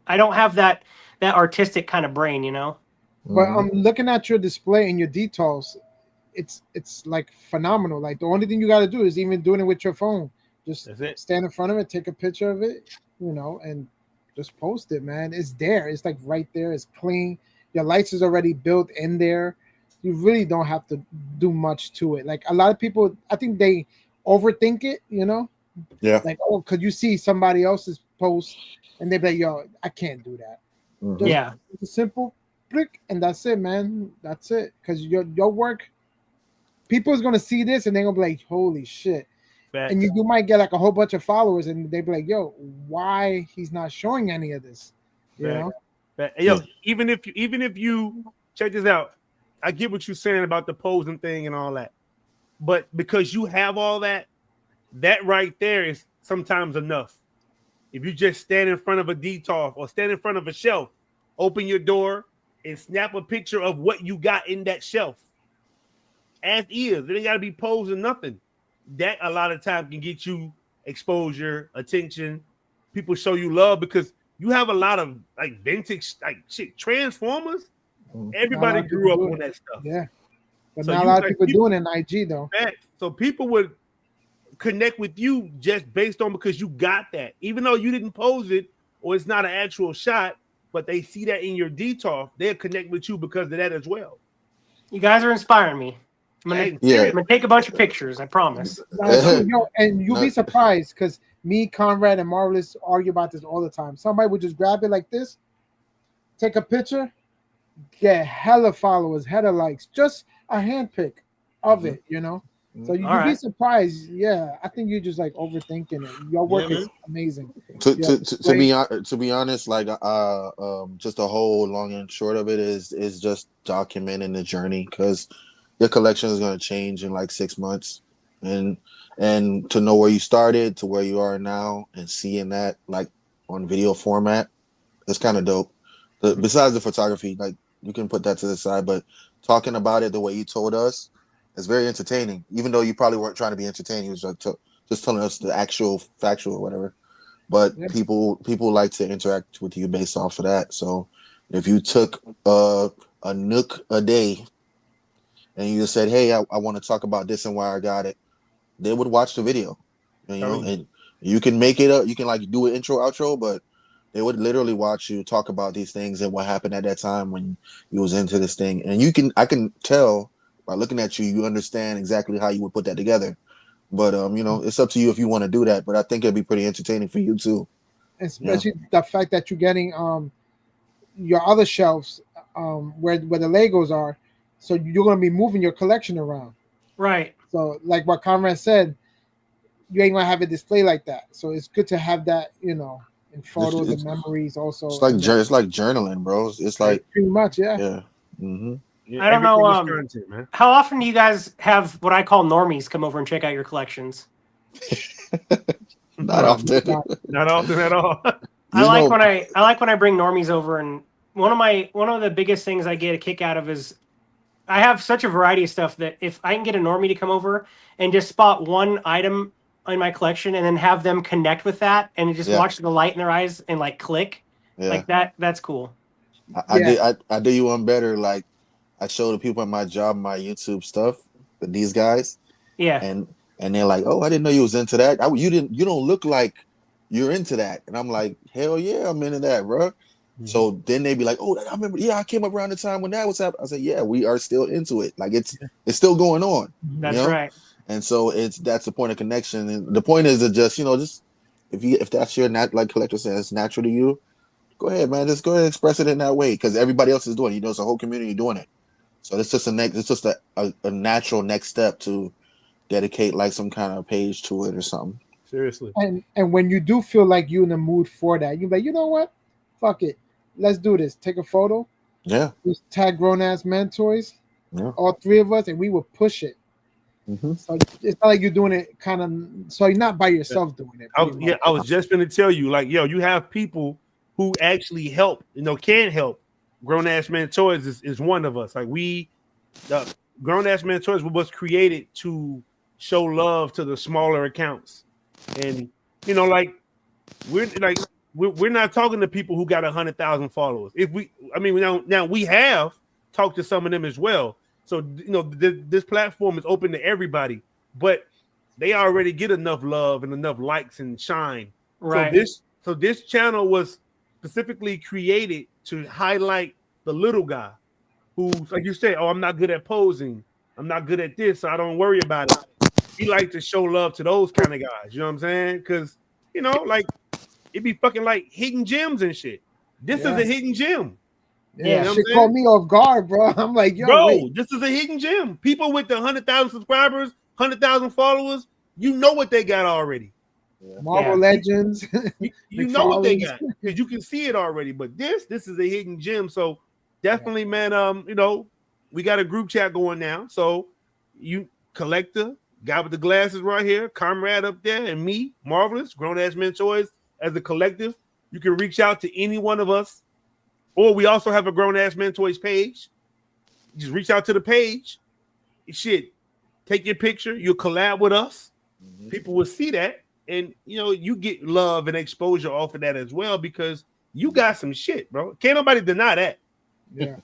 I don't have that artistic kind of brain, But I'm looking at your display and your details. It's like phenomenal. Like the only thing you got to do is even doing it with your phone. Just stand in front of it, take a picture of it, and just post it, man. It's there. It's like right there. It's clean. Your lights is already built in there. You really don't have to do much to it. Like a lot of people, I think they overthink it, Yeah. Like, oh, could you see somebody else's post and they're like, yo, I can't do that. It's a simple click and that's it, man. That's it. Because your work, people is gonna see this and they're gonna be like, holy shit. Facts. And you might get a whole bunch of followers and they be like, yo, why he's not showing any of this? You know? Yo, even if you check this out, I get what you're saying about the posing thing and all that, but because you have all that right there is sometimes enough. If you just stand in front of a DTOF or stand in front of a shelf, open your door and snap a picture of what you got in that shelf. As is, they got to be posing nothing. That a lot of time can get you exposure, attention. People show you love because you have a lot of vintage Transformers. Everybody grew up on that stuff. Yeah. But so not a lot of people doing it in IG though. So people would connect with you just based on because you got that, even though you didn't pose it or it's not an actual shot, but they see that in your detour, they'll connect with you because of that as well. You guys are inspiring me. I'm gonna take a bunch of pictures. I promise. And you'll be surprised because me, Conrad, and Marvelous argue about this all the time. Somebody would just grab it like this, take a picture, get hella followers, hella likes, just a handpick of it, you know. So you'd be surprised. Yeah, I think you're just like overthinking it. Your work is amazing. To be honest, like just the whole long and short of it is just documenting the journey, because your collection is going to change in like 6 months, and to know where you started to where you are now and seeing that like on video format, it's kind of dope. Besides the photography, like you can put that to the side, but talking about it the way you told us, it's very entertaining. Even though you probably weren't trying to be entertaining, you was like just telling us the actual factual whatever. But people like to interact with you based off of that. So if you took a nook a day and you just said, "Hey, I want to talk about this and why I got it," they would watch the video. And, you know, and you can make it up. You can like do an intro, outro, but they would literally watch you talk about these things and what happened at that time when you was into this thing. And I can tell by looking at you, you understand exactly how you would put that together. But you know, it's up to you if you want to do that. But I think it'd be pretty entertaining for you too. Especially the fact that you're getting your other shelves where the Legos are, so you're going to be moving your collection around. Right. So like what Conrad said, you ain't gonna have a display like that. So it's good to have that, you know, in photos and memories also. It's like journaling, bro. It's like pretty much, yeah. Mm-hmm. I don't know. Content, how often do you guys have what I call normies come over and check out your collections? Not often. Not often at all. I like when I bring normies over, and one of the biggest things I get a kick out of is I have such a variety of stuff that if I can get a normie to come over and just spot one item in my collection and then have them connect with that and just watch the light in their eyes and like click like that's cool. I do you one better. Like I show the people at my job my YouTube stuff with these guys. Yeah. And they're like, "Oh, I didn't know you was into that. You don't look like you're into that." And I'm like, "Hell yeah, I'm into that, bro." Mm-hmm. So then they'd be like, "Oh, I remember. Yeah, I came up around the time when that was happening." I said, "Yeah, we are still into it. Like it's still going on." That's right. And so that's the point of connection. And the point is to just if that's your like collector says it's natural to you, go ahead, man. Just go ahead and express it in that way because everybody else is doing it. You know, it's a whole community doing it. So it's just a natural next step to dedicate like some kind of page to it or something. Seriously. And when you do feel like you're in the mood for that, you're like, you know what? Fuck it. Let's do this. Take a photo. Yeah. Just tag Grownassmentoyz. Yeah. All three of us, and we will push it. Mm-hmm. So it's not like you're doing it kind of. So you're not by yourself doing it. I was just going to tell you, like, yo, you have people who actually help. You know, can help. Grownassmentoyz is one of us. Like Grownassmentoyz was created to show love to the smaller accounts, and you know, like we're not talking to people who got 100,000 followers. Now we have talked to some of them as well. So you know, this platform is open to everybody, but they already get enough love and enough likes and shine. Right. So this channel was specifically created to highlight the little guy who's, like you say, "Oh, I'm not good at posing. I'm not good at this, so I don't worry about it." He likes to show love to those kind of guys. You know what I'm saying? Because, you know, like, it'd be fucking like hidden gems and shit. This is a hidden gem. Yeah, you know shit caught me off guard, bro. I'm like, yo, bro, wait. This is a hidden gem. People with the 100,000 subscribers, 100,000 followers, you know what they got already. Marvel Legends. You know what they got because you can see it already. But this is a hidden gem. So definitely, man. You know, we got a group chat going now. So you collector, guy with the glasses right here, Comrade up there, and me, Marvelous, Grownassmentoyz as a collective. You can reach out to any one of us, or we also have a Grownassmentoyz page. Just reach out to the page. Shit, take your picture. You'll collab with us. Mm-hmm. People will see that. And, you know, you get love and exposure off of that as well because you got some shit, bro. Can't nobody deny that. Yeah.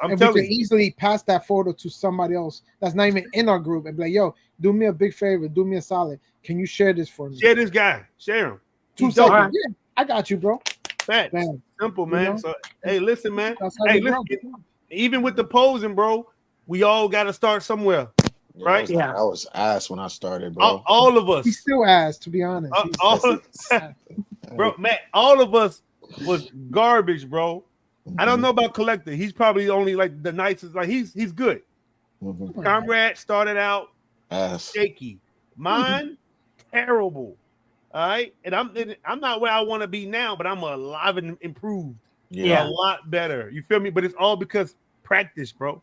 I'm and we telling could you. easily pass that photo to somebody else that's not even in our group and be like, yo, do me a big favor, do me a solid. Can you share this for me? Share this guy. Share him. 2 He's dope. seconds. Yeah, I got you, bro. Facts. Bam. Simple, You man. know? So, hey, listen, man. That's how Hey, you listen. grow. Even with the posing, bro, we all got to start somewhere, right? I was ass when I started, bro. All of us. He still ass, to be honest. Bro, man, all of us was garbage, bro. I don't know about Collector. He's probably only like the nicest. Like he's good. Comrade started out shaky. Mine, terrible. All right, and I'm not where I want to be now, but I'm alive and improved. Yeah, a lot better. You feel me? But it's all because practice, bro.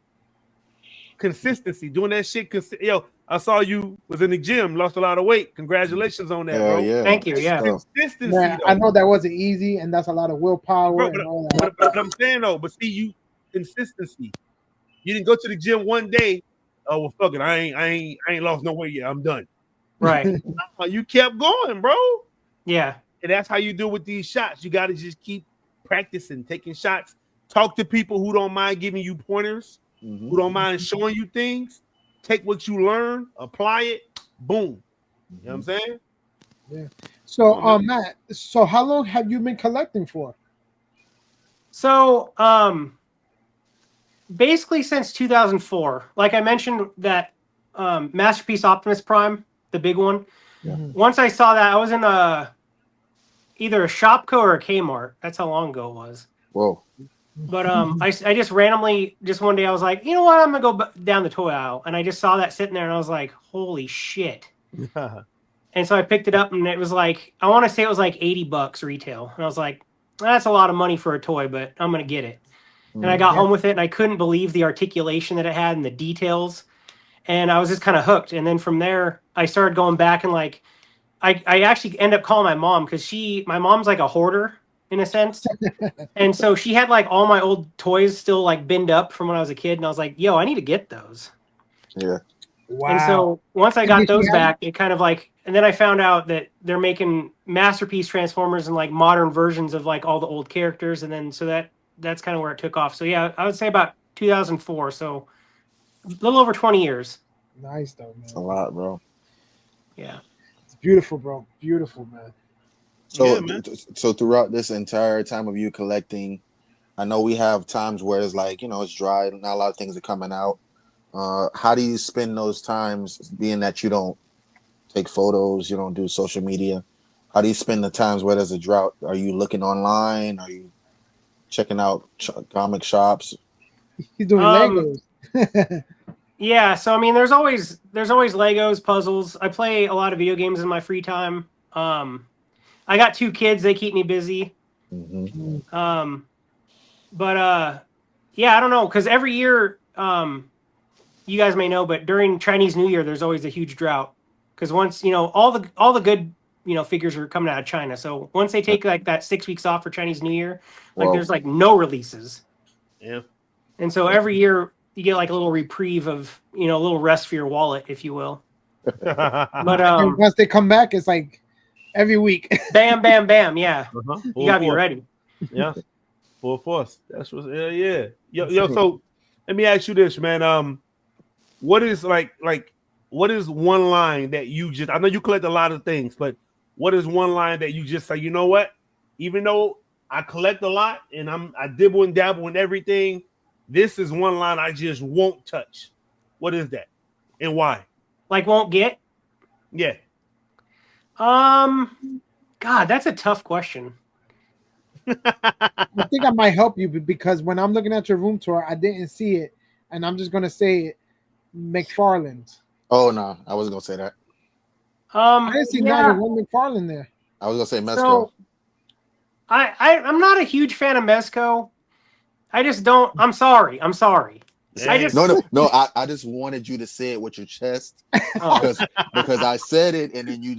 Consistency, doing that shit. Yo, I saw you was in the gym, lost a lot of weight. Congratulations on that, bro. Yeah. Thank you. Yeah, Consistency. Yeah, I know that wasn't easy, and that's a lot of willpower Bro, and all that. but I'm saying though, but see, you consistency. You didn't go to the gym one day. Oh well, fuck it. I ain't lost no weight yet. I'm done. right. You kept going, bro. Yeah, And that's how you do with these shots. You got to just keep practicing, taking shots. Talk to people who don't mind giving you pointers, who don't mind showing you things. Take what you learn, apply it. Boom. You know what I'm saying? Yeah. So, Matt. So, how long have you been collecting for? So, basically since 2004. Like I mentioned, that Masterpiece Optimus Prime, the big one. Yeah. Once I saw that, I was in either a Shopko or a Kmart. That's how long ago it was. Whoa. But I just randomly, just one day, I was like, you know what? I'm gonna go down the toy aisle, and I just saw that sitting there, and I was like, holy shit. And so I picked it up, and it was like, I want to say it was like $80 retail, and I was like, that's a lot of money for a toy, but I'm gonna get it. And I got home with it, and I couldn't believe the articulation that it had and the details, and I was just kind of hooked. And then from there, I started going back, and like, I actually end up calling my mom, because my mom's like a hoarder in a sense. And so she had like all my old toys still like binned up from when I was a kid. And I was like, yo, I need to get those. Yeah. Wow. And so once I got those back, it kind of like, and then I found out that they're making Masterpiece Transformers and like modern versions of like all the old characters. And then so that's kind of where it took off. So yeah, I would say about 2004. So a little over 20 years. Nice though, man. It's a lot, bro. Yeah. It's beautiful, bro. Beautiful, man. So, so throughout this entire time of you collecting, I know we have times where it's like, it's dry, not a lot of things are coming out. How do you spend those times, being that you don't take photos, you don't do social media? How do you spend the times where there's a drought? Are you looking online? Are you checking out comic shops? He's doing Legos. Yeah, so I mean, there's always Legos, puzzles. I play a lot of video games in my free time. I got 2 kids; they keep me busy. But yeah, I don't know, because every year, you guys may know, but during Chinese New Year, there's always a huge drought. Because once all the good figures are coming out of China, so once they take like that 6 weeks off for Chinese New Year, like there's like no releases. Yeah. And so every year you get like a little reprieve of a little rest for your wallet, if you will. But and once they come back, it's like every week. Bam, bam, bam. Yeah, you gotta be ready. Yeah, full force. That's what. Yeah. Yo. So let me ask you this, man. What is what is one line that you just? I know you collect a lot of things, but what is one line that you just say? You know what? Even though I collect a lot and I dibble and dabble in everything, this is one line I just won't touch. What is that, and why? Like won't get? Yeah. God, that's a tough question. I think I might help you because when I'm looking at your room tour, I didn't see it, and I'm just gonna say it, McFarlane's. Oh no, I wasn't gonna say that. I didn't see not one McFarlane there. I was gonna say Mezco. So, I'm not a huge fan of Mezco. I just don't. I'm sorry. Yeah. I just No. I just wanted you to say it with your chest because I said it and then you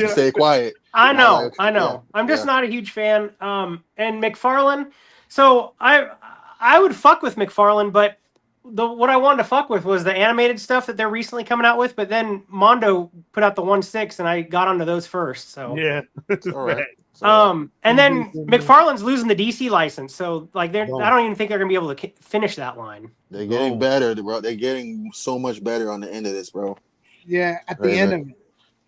stay quiet. I know. Yeah, I'm just not a huge fan. And McFarlane. So I would fuck with McFarlane, but what I wanted to fuck with was the animated stuff that they're recently coming out with. But then Mondo put out the 1/6, and I got onto those first. So yeah, all right. And then McFarlane's losing the DC license, so like I don't even think they're gonna be able to finish that line. They're getting better, bro. They're getting so much better on the end of this, bro. Yeah, at the end of it.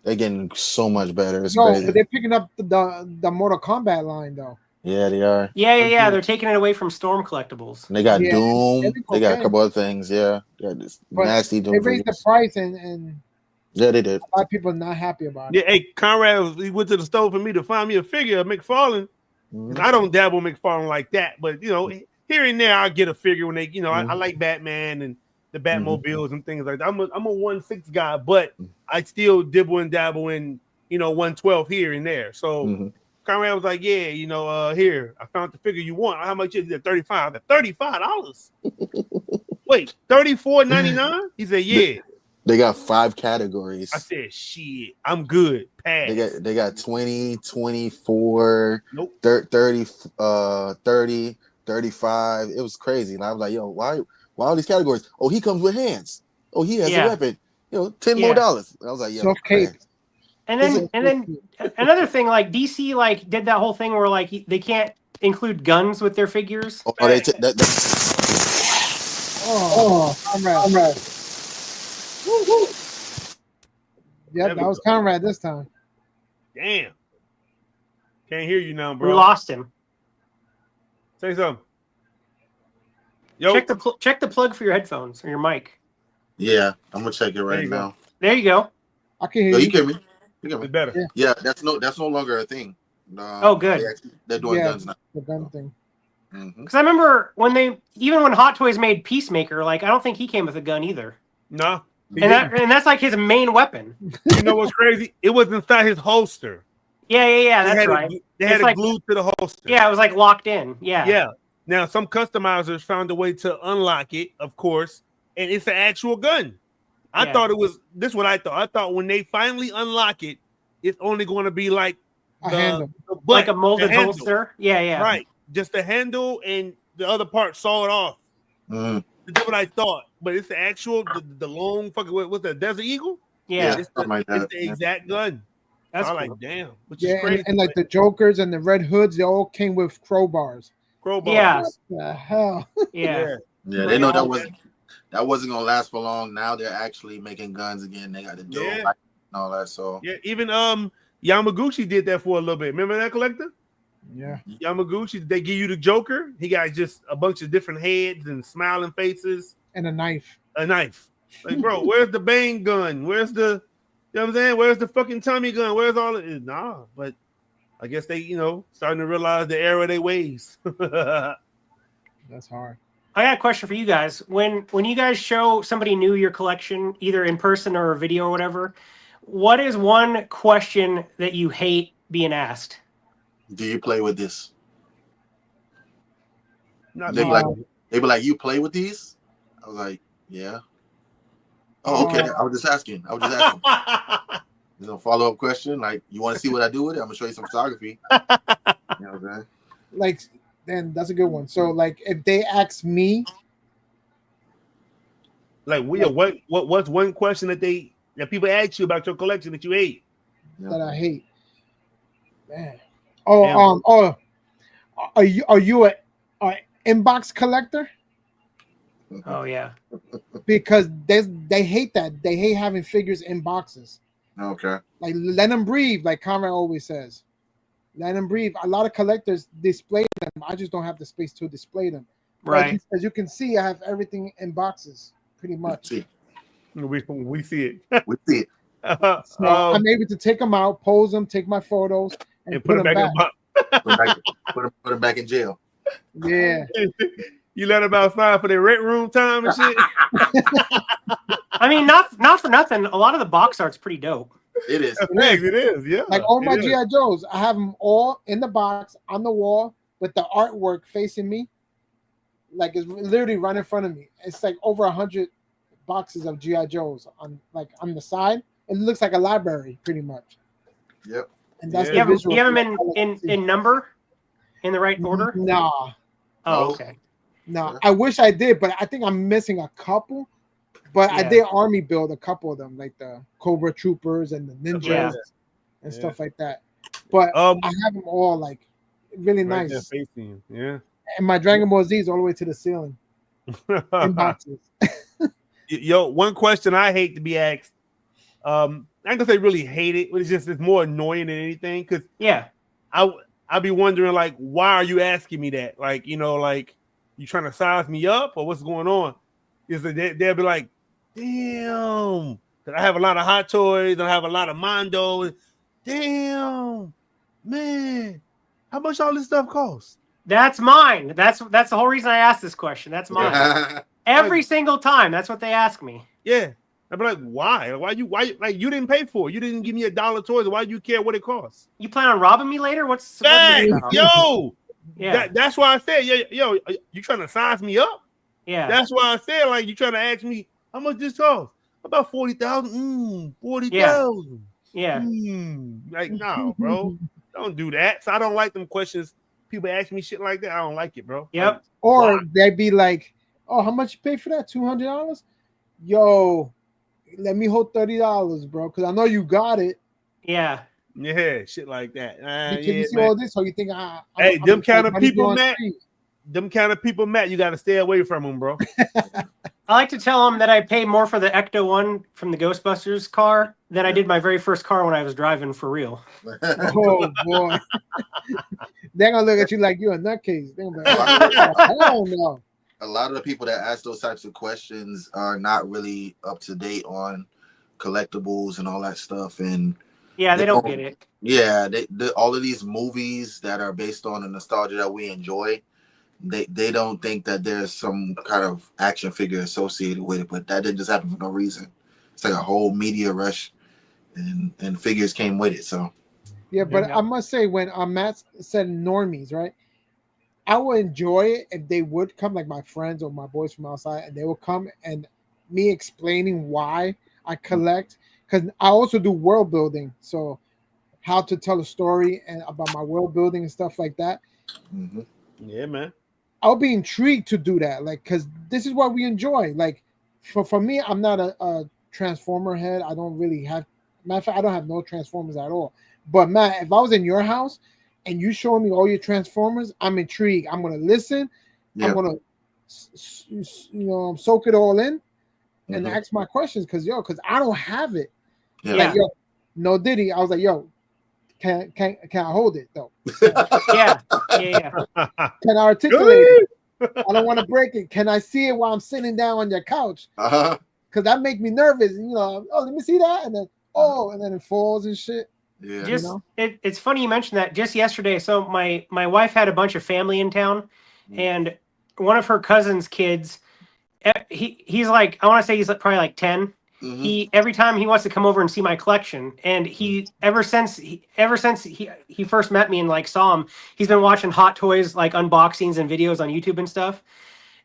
They're getting so much better. It's crazy. But they're picking up the Mortal Kombat line though. Yeah, they are. Yeah. They're taking it away from Storm Collectibles. And they got Doom. They got a couple other things. Yeah, this nasty Doom. They raised the price and yeah, they did. A lot of people are not happy about it. Yeah, hey, Conrad, he went to the store for me to find me a figure of McFarlane. I don't dabble McFarlane like that, but you know, here and there I'll get a figure when they, you know, I like Batman and the Batmobiles and things like that. I'm a 1/6 guy, but I still dibble and dabble in, you know, 1/12 here and there. So Conrad was like, yeah, you know, here, I found the figure you want. How much is it? $35. $35. Wait, $34.99? He said, yeah. They got 5 categories. I said, shit, I'm good. Pass. They got 20, 24, 30, 30, 35. It was crazy. And I was like, yo, why all these categories? Oh, he comes with hands. Oh, he has a weapon. You know, $10 more. I was like, yo. And then another thing, like DC like did that whole thing where like they can't include guns with their figures. Oh, they Conrad. Yeah, that was Conrad this time. Damn. Can't hear you now, bro. We lost him. Say something. Yo. Check the plug for your headphones or your mic. Yeah, I'm gonna check it right now. There you go. I can hear you. You hear me? It's better. Yeah, that's no longer a thing. Good. They're doing guns now. The gun thing. Because I remember when Hot Toys made Peacemaker, like I don't think he came with a gun either. No. And that's like his main weapon. You know what's crazy? It was inside his holster. Yeah. That's right. They had it glued to the holster. Yeah, it was like locked in. Yeah. Yeah. Now some customizers found a way to unlock it, of course, and it's an actual gun. I thought it was. This is what I thought. I thought when they finally unlock it, it's only going to be like a handle, like a molded holster. Yeah. Right. Just the handle and the other part sawed off. That's what I thought. But it's the actual the long fucking what's that, Desert Eagle? Yeah. It's the exact gun. That's cool. Like damn. Which is crazy. And like the Jokers and the Red Hoods, they all came with crowbars. Yeah. What the hell? Yeah. Yeah, they know that wasn't gonna last for long. Now they're actually making guns again. They got to do it and all that. So even Yamaguchi did that for a little bit. Remember that collector? Yeah. Yamaguchi, they give you the Joker. He got just a bunch of different heads and smiling faces. And a knife. Like, bro, where's the Bane gun? Where's the, you know what I'm saying? Where's the fucking Tommy gun? Where's all of it? Nah, but I guess they, starting to realize the error of their ways. That's hard. I got a question for you guys. When you guys show somebody new your collection, either in person or a video or whatever, what is one question that you hate being asked? Do you play with this? Not they be like, you play with these? I was like, yeah. Oh, okay. I was just asking. There's no follow-up question. Like, you want to see what I do with it? I'm gonna show you some photography. You know what I'm saying? Like, then that's a good one. So, like, if they ask me, like, what's one question that people ask you about your collection that you hate? That I hate, man. Are you a inbox collector? Oh yeah, because they hate that. They hate having figures in boxes. Okay. Like, let them breathe, like Conrad always says. Let them breathe. A lot of collectors display them. I just don't have the space to display them. Right. As you can see, I have everything in boxes, pretty much. We see it. We see it. So I'm able to take them out, pose them, take my photos, and put them back. Put them back in jail. Yeah. You let them outside for their rent room time and shit. I mean, not for nothing. A lot of the box art's pretty dope. It is. It is. Yeah. Like all my G.I. Joes, I have them all in the box on the wall with the artwork facing me. Like, it's literally right in front of me. It's like over 100 boxes of G.I. Joes on the side. It looks like a library, pretty much. Yep. And that's you have them in number, in the right order? Nah. Oh, okay. No, I wish I did, but I think I'm missing a couple. But I did army build a couple of them, like the Cobra Troopers and the Ninjas and stuff like that. But I have them all like really right nice. there facing you. Yeah. And my Dragon Ball Z is all the way to the ceiling in boxes. Yo, one question I hate to be asked. I ain't gonna say really hate it, but it's more annoying than anything. Because I'll be wondering like, why are you asking me that? Like, like you trying to size me up or what's going on? Is that they'll be like, damn, because I have a lot of Hot Toys and I have a lot of Mondo. Damn, man, how much all this stuff costs? That's mine. That's the whole reason I asked this question. That's mine. Every single time. That's what they ask me. Yeah. I'd be like, why? Why like you didn't pay for it? You didn't give me $1 toys. Why do you care what it costs? You plan on robbing me later? What's yo? Yeah. That's why I said, yo, you trying to size me up? Yeah. That's why I said, like, you trying to ask me how much this costs? About 40,000. 40,000. Yeah. Like, no, bro, don't do that. So I don't like them questions. People ask me shit like that. I don't like it, bro. Yep. Like, or they'd be like, "Oh, how much you pay for that? $200? Yo, let me hold $30, bro, because I know you got it." Yeah. Yeah, shit like that. Can you see all this? So you think, hey, them kind of people, Matt. Them kind of people, Matt. You got to stay away from them, bro. I like to tell them that I paid more for the Ecto one from the Ghostbusters car than I did my very first car when I was driving for real. Oh boy, they're gonna look at you like you're a nutcase. They're gonna be like, hell no. A lot of the people that ask those types of questions are not really up to date on collectibles and all that stuff, and yeah, they don't get it. Yeah, all of these movies that are based on the nostalgia that we enjoy, they don't think that there's some kind of action figure associated with it, but that didn't just happen for no reason. It's like a whole media rush, and figures came with it. So yeah, but I must say, when Matt said normies, right? I would enjoy it if they would come, like my friends or my boys from outside, and they will come and me explaining why I collect, because I also do world building, so how to tell a story and about my world building and stuff like that. Mm-hmm. Yeah, man. I'll be intrigued to do that, like, because this is what we enjoy. Like, for me, I'm not a Transformer head. I don't really have. Matter of fact, I don't have no Transformers at all. But Matt, if I was in your house and you showing me all your Transformers, I'm intrigued. I'm gonna listen. Yeah. I'm gonna, soak it all in and ask my questions, because I don't have it. Yeah. Like, no Diddy. I was like, yo, can I hold it though? Yeah. Can I articulate it? I don't want to break it. Can I see it while I'm sitting down on your couch? Because that make me nervous. Oh, let me see that, and then and then it falls and shit. Yeah. It's funny you mentioned that. Just yesterday, so my wife had a bunch of family in town, and one of her cousin's kids, he's like, I want to say he's probably like 10. He every time he wants to come over and see my collection, and he ever since he first met me and like saw him, he's been watching Hot Toys like unboxings and videos on YouTube and stuff.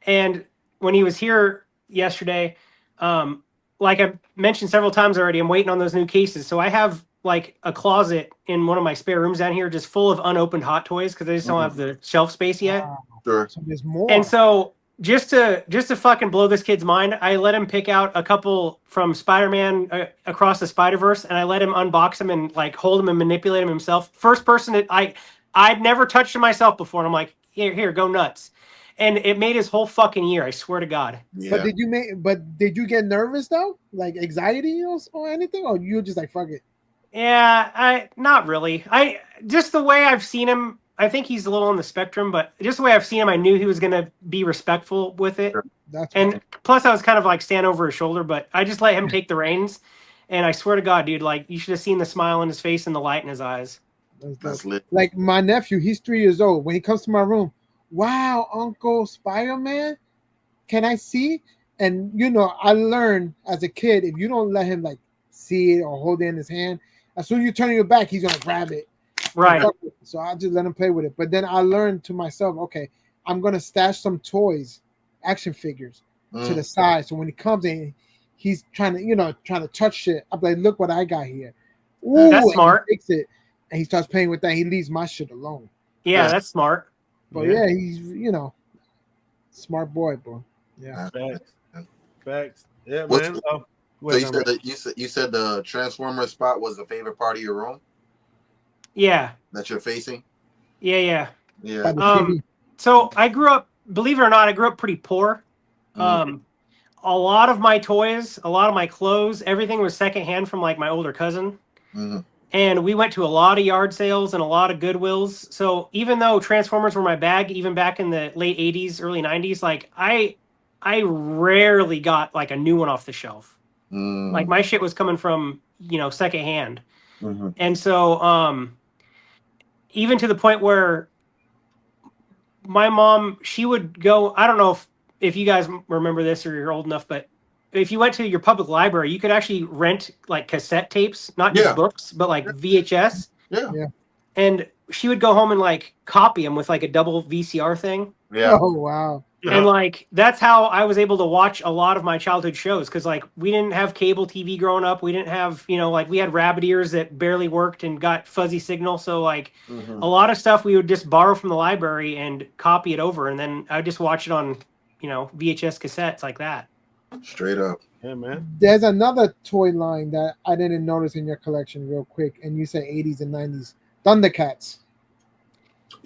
And when he was here yesterday, like I mentioned several times already, I'm waiting on those new cases. So I have like a closet in one of my spare rooms down here just full of unopened Hot Toys because I just don't have the shelf space yet. Sure. So there's more. And so just to fucking blow this kid's mind, I let him pick out a couple from Spider-Man Across the Spider-Verse, and I let him unbox them and like hold them and manipulate them himself. First person that I'd never touched him myself before, and I'm like, here, go nuts. And it made his whole fucking year, I swear to God. Yeah. But did you get nervous though? Like anxiety or anything? Or you just like, fuck it? Yeah, not really. Just the way I've seen him, I think he's a little on the spectrum, but just the way I've seen him, I knew he was going to be respectful with it. And plus I was kind of like stand over his shoulder, but I just let him take the reins. And I swear to God, dude, like you should have seen the smile on his face and the light in his eyes. That's lit. Like my nephew, he's 3 years old. When he comes to my room, wow, Uncle Spider-Man, can I see? And I learned as a kid, if you don't let him like see it or hold it in his hand, as soon as you turn your back, he's gonna grab it. Right. So I just let him play with it. But then I learned to myself, okay, I'm gonna stash some toys, action figures, to the side. So when he comes in, he's trying to touch shit. I'm like, look what I got here. Ooh, that's smart. He takes it and he starts playing with that. He leaves my shit alone. Yeah, that's smart. But yeah, he's smart boy, bro. Yeah. Facts. Yeah, man. So you said the Transformer spot was the favorite part of your room? Yeah. That you're facing. Yeah. Yeah. So I grew up. Believe it or not, I grew up pretty poor. A lot of my toys, a lot of my clothes, everything was secondhand from like my older cousin. And we went to a lot of yard sales and a lot of Goodwills. So even though Transformers were my bag, even back in the late 80s, early 90s, like I rarely got like a new one off the shelf. Like my shit was coming from, secondhand. And so even to the point where my mom, she would go, I don't know if you guys remember this or you're old enough, but if you went to your public library, you could actually rent like cassette tapes, not just books, but like VHS. Yeah. And she would go home and like copy them with like a double VCR thing. Yeah. Oh, wow. And like that's how I was able to watch a lot of my childhood shows, because like we didn't have cable TV growing up. We didn't have, like we had rabbit ears that barely worked and got fuzzy signal. So like a lot of stuff we would just borrow from the library and copy it over, and then I would just watch it on, VHS cassettes like that. Straight up. Yeah, man. There's another toy line that I didn't notice in your collection real quick, and you said 80s and 90s. Thundercats.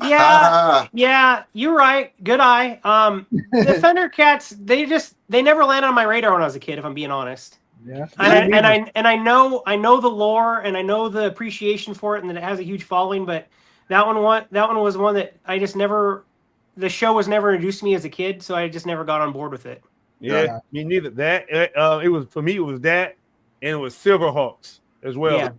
Yeah, you're right. Good eye. The Thundercats, they never landed on my radar when I was a kid, if I'm being honest. Yeah. And I know the lore and I know the appreciation for it and that it has a huge following, but that one was one that I just never, the show was never introduced to me as a kid, so I just never got on board with it. Yeah, me neither. That it was, for me, it was that, and it was Silverhawks as well. Yeah.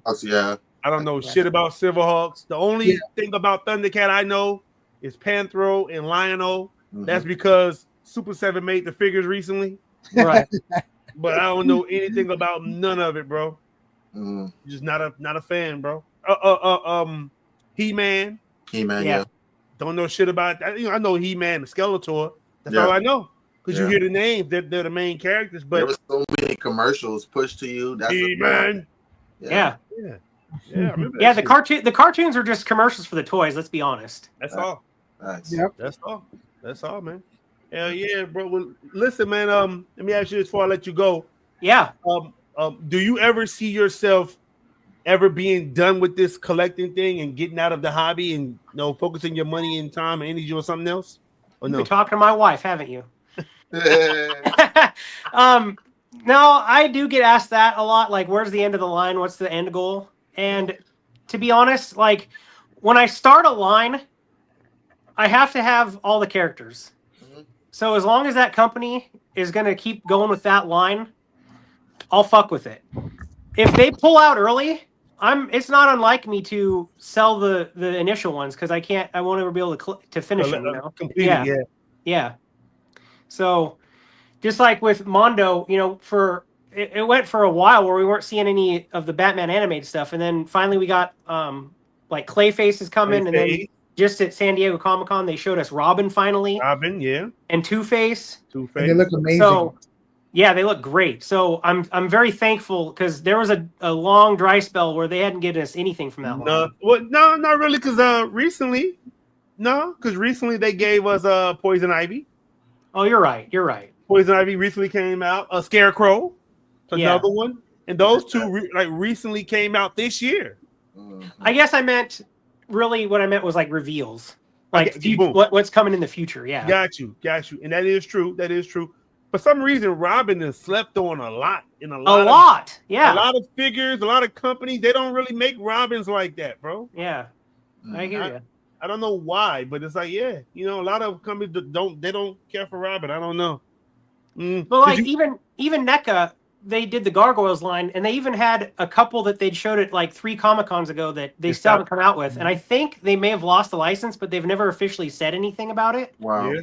I don't know shit about Silverhawks. The only thing about Thundercat I know is Panthro and Lion-O. That's because Super 7 made the figures recently. Right. But I don't know anything about none of it, bro. Just not a fan, bro. He-Man. Yeah. Don't know shit about that. I know He-Man and Skeletor. That's all I know. Because you hear the names, they're the main characters. But there was so many commercials pushed to you. That's He-Man. Yeah, I remember the cartoons are just commercials for the toys. Let's be honest. That's all. Yep. That's all, man. Hell yeah, bro. Well, listen, man. Let me ask you this before I let you go. Yeah. Do you ever see yourself ever being done with this collecting thing and getting out of the hobby and focusing your money and time and energy on something else? Or no? You've been talking to my wife, haven't you? No, I do get asked that a lot. Like, where's the end of the line? What's the end goal? And to be honest, like when I start a line, I have to have all the characters. So as long as that company is going to keep going with that line, I'll fuck with it. If they pull out early, it's not unlike me to sell the initial ones, because I won't ever be able to finish them. Completely, yeah. So just like with Mondo, it went for a while where we weren't seeing any of the Batman animated stuff, and then finally we got like Clayface is coming, and then just at San Diego Comic-Con they showed us Robin finally. And Two-Face. They look amazing. So yeah, they look great. So I'm very thankful, because there was a long dry spell where they hadn't given us anything from that line. No, not really, because recently they gave us Poison Ivy. Oh, you're right. Poison Ivy recently came out. A Scarecrow, another one, and those two recently came out this year. I guess what I meant was like reveals, like what's coming in the future. Yeah, got you, and that is true. For some reason, Robin has slept on a lot. A lot of figures, a lot of companies. They don't really make Robins like that, bro. Yeah, I hear you. I don't know why, but it's like, a lot of companies don't care for Robin. I don't know. But like even NECA, they did the Gargoyles line, and they even had a couple that they'd showed at like 3 Comic-Cons ago that they still haven't come out with. And I think they may have lost the license, but they've never officially said anything about it. Wow.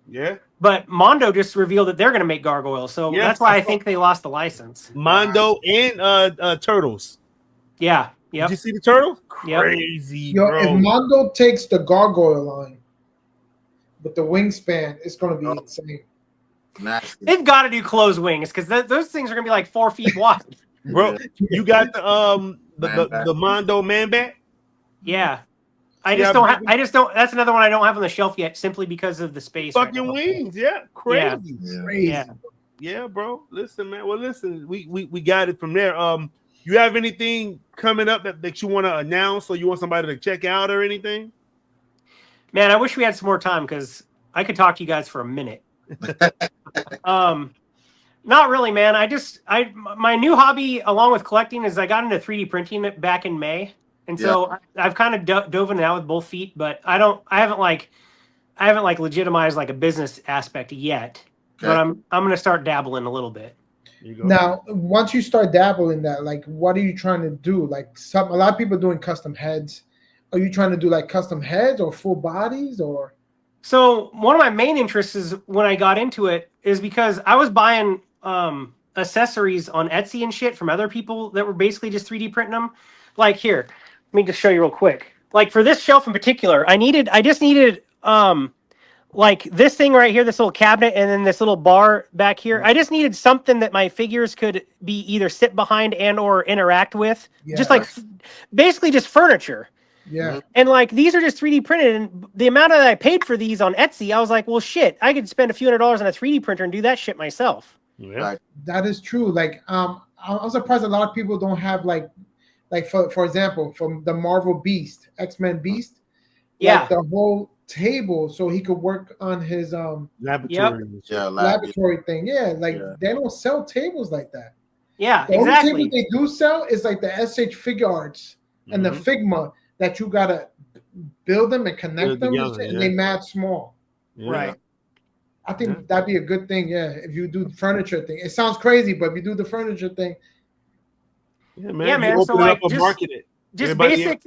Yeah. But Mondo just revealed that they're going to make Gargoyles, so that's why I think they lost the license. Mondo and Turtles. Yeah. Did you see the Turtles? Yep. Crazy, Yo, bro. if Mondo takes the Gargoyle line with the wingspan, it's going to be insane. Nasty. They've got to do closed wings, because those things are going to be like 4 feet wide. Bro, you got the Mondo Man Bat? Yeah. I just don't. That's another one I don't have on the shelf yet, simply because of the space. Fucking wings, crazy. Yeah. Yeah, bro. Listen, man. Well, listen, we got it from there. you have anything coming up that you want to announce, or you want somebody to check out or anything? Man, I wish we had some more time because I could talk to you guys for a minute. Not really, man. My new hobby along with collecting is I got into 3D printing back in May. And so I've kind of dove in now with both feet, but I haven't legitimized like a business aspect yet. Okay. But I'm going to start dabbling a little bit. Now, once you start dabbling that, like, what are you trying to do? Like, a lot of people doing custom heads. Are you trying to do like custom heads or full bodies or? So one of my main interests is when I got into it is because I was buying accessories on Etsy and shit from other people that were basically just 3D printing them. Like here, let me just show you real quick. Like for this shelf in particular, I just needed like this thing right here, this little cabinet, and then this little bar back here. I just needed something that my figures could be either sit behind and or interact with. Yeah. Just like basically just furniture. Yeah. And like these are just 3D printed, and the amount that I paid for these on Etsy, I was like, well shit, I could spend a few $100s on a 3D printer and do that shit myself. Yeah. That is true. Like I'm surprised a lot of people don't have like for example, from the Marvel Beast, X-Men Beast, like the whole table so he could work on his laboratory thing. Yeah, like they don't sell tables like that. Yeah, the only table they do sell is like the SH Figure Arts and the Figma that you gotta build them and connect them together, and they mad small. Yeah. Right. I think that'd be a good thing, if you do the furniture thing. It sounds crazy, but if you do the furniture thing. Yeah, man. So like market it. Just basic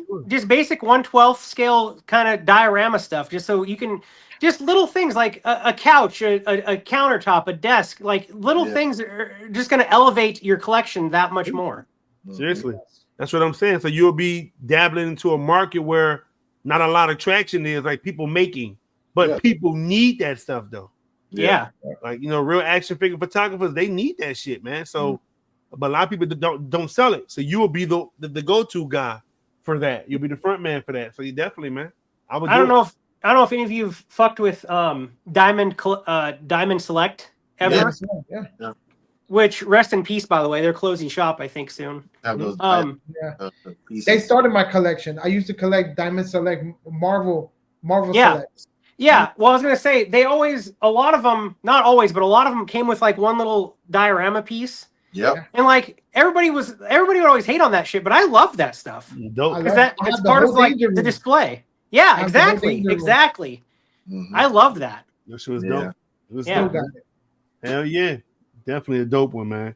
1/12 scale kind of diorama stuff, just so you can, just little things like a couch, a countertop, a desk, like little things that are just going to elevate your collection that much more. Seriously. That's what I'm saying. So you'll be dabbling into a market where not a lot of traction is, like people making, but people need that stuff though. Yeah. Like, real action figure photographers, they need that shit, man. So, but a lot of people don't sell it. So you will be the go-to guy for that. You'll be the front man for that. So you definitely, man. I don't know if any of you have fucked with Diamond Select ever. Yeah. Which, rest in peace, by the way. They're closing shop, I think, soon. They started my collection. I used to collect Diamond Select Marvel Selects. Yeah, well, I was going to say, a lot of them, not always, but a lot of them came with like one little diorama piece. Yep. And like everybody would always hate on that shit, but I love that stuff. Dope. Because it's part of like the display. Yeah, exactly. Mm-hmm. I loved that. This was dope. It was dope. Hell yeah. Definitely a dope one, man.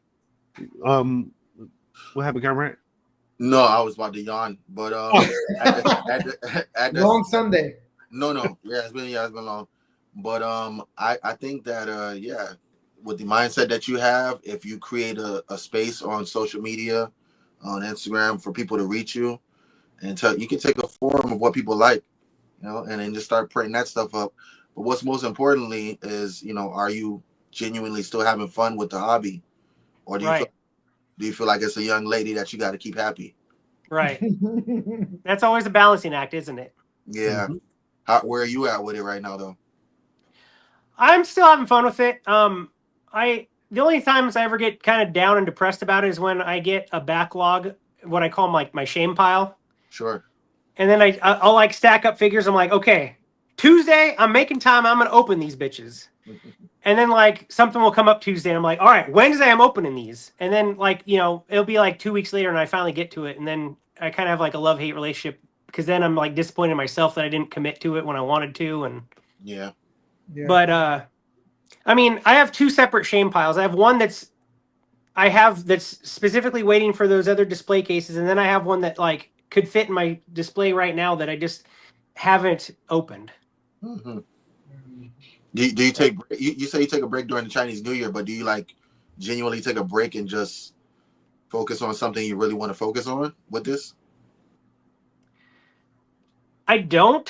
What happened, Cameron? No, I was about to yawn, but at long Sunday. No, it's been long, but I think that with the mindset that you have, if you create a space on social media, on Instagram for people to reach you, and you can take a forum of what people like, and then just start printing that stuff up. But what's most importantly is, are you genuinely still having fun with the hobby, or do you feel like it's a young lady that you got to keep happy? Right. That's always a balancing act, isn't it? Yeah. Mm-hmm. Where are you at with it right now, though? I'm still having fun with it. The only times I ever get kind of down and depressed about it is when I get a backlog, what I call my shame pile. Sure. And then I'll like stack up figures. I'm like, okay, Tuesday, I'm making time. I'm going to open these bitches. And then like something will come up Tuesday. And I'm like, all right, Wednesday I'm opening these. And then like, it'll be like 2 weeks later and I finally get to it. And then I kind of have like a love-hate relationship because then I'm like disappointed in myself that I didn't commit to it when I wanted to. And but I mean, I have two separate shame piles. I have one that's specifically waiting for those other display cases, and then I have one that like could fit in my display right now that I just haven't opened. Mm-hmm. Do you take? You say you take a break during the Chinese New Year, but do you like genuinely take a break and just focus on something you really want to focus on with this? I don't,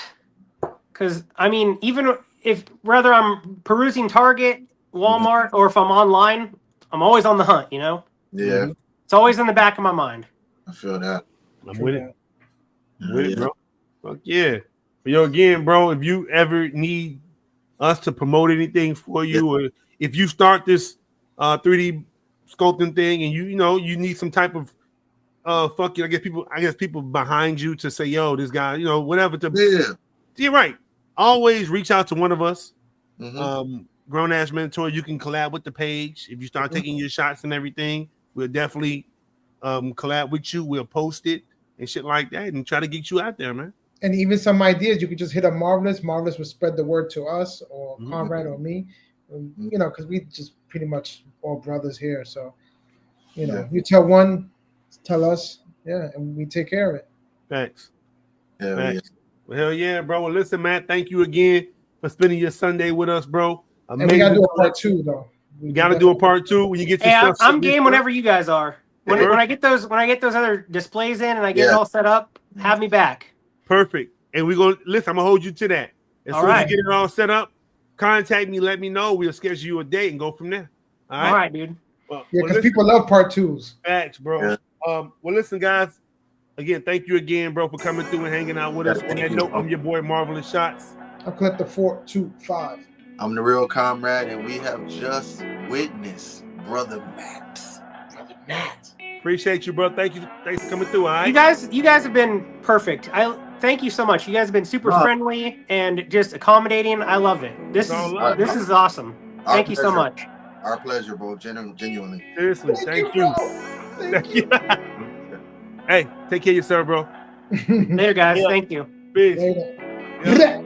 because I mean, even if whether I'm perusing Target, Walmart, or if I'm online, I'm always on the hunt, Yeah. It's always in the back of my mind. I feel that. I'm with it. Bro. Fuck yeah. But again, bro, if you ever need us to promote anything for you, or if you start this 3D sculpting thing and you need some type of fuck you. I guess people behind you to say, yo, this guy, you know, whatever. You're right. Always reach out to one of us. Grown Ass Mentor. You can collab with the page. If you start taking your shots and everything, we'll definitely collab with you. We'll post it and shit like that, and try to get you out there, man. And even some ideas, you could just hit up Marvelous. Marvelous will spread the word to us or Conrad or me. You know, because we just pretty much all brothers here. So, you know, you tell one, tell us, and we take care of it. Thanks. Yeah. Well, hell yeah, bro. Well, listen, Matt, thank you again for spending your Sunday with us, bro. Amazing. And we gotta do a part 2, though. We gotta do a part 2 when you get your stuff. I'm game whenever you guys are. When I get those other displays in and I get it all set up, have me back. Perfect. And we're gonna listen. I'm gonna hold you to that. As soon as you get it all set up, contact me. Let me know. We'll schedule you a date and go from there. All right, dude. Well, because people love part 2s. Facts, bro. Yeah. Well, listen, guys. Again, thank you again, bro, for coming through and hanging out with us. On that note, I'm your boy, Marvelous Shots. I'll collect the 425. I'm the real comrade, and we have just witnessed Brother Matt. Appreciate you, bro. Thanks for coming through. All right. You guys have been perfect. I thank you so much. You guys have been super friendly and just accommodating. I love it. This is awesome. Thank you so much. Our pleasure, bro. Genuinely. Seriously, thank you. Thank you. Hey, take care of yourself, bro. Later, guys. Thank you. Peace. Later.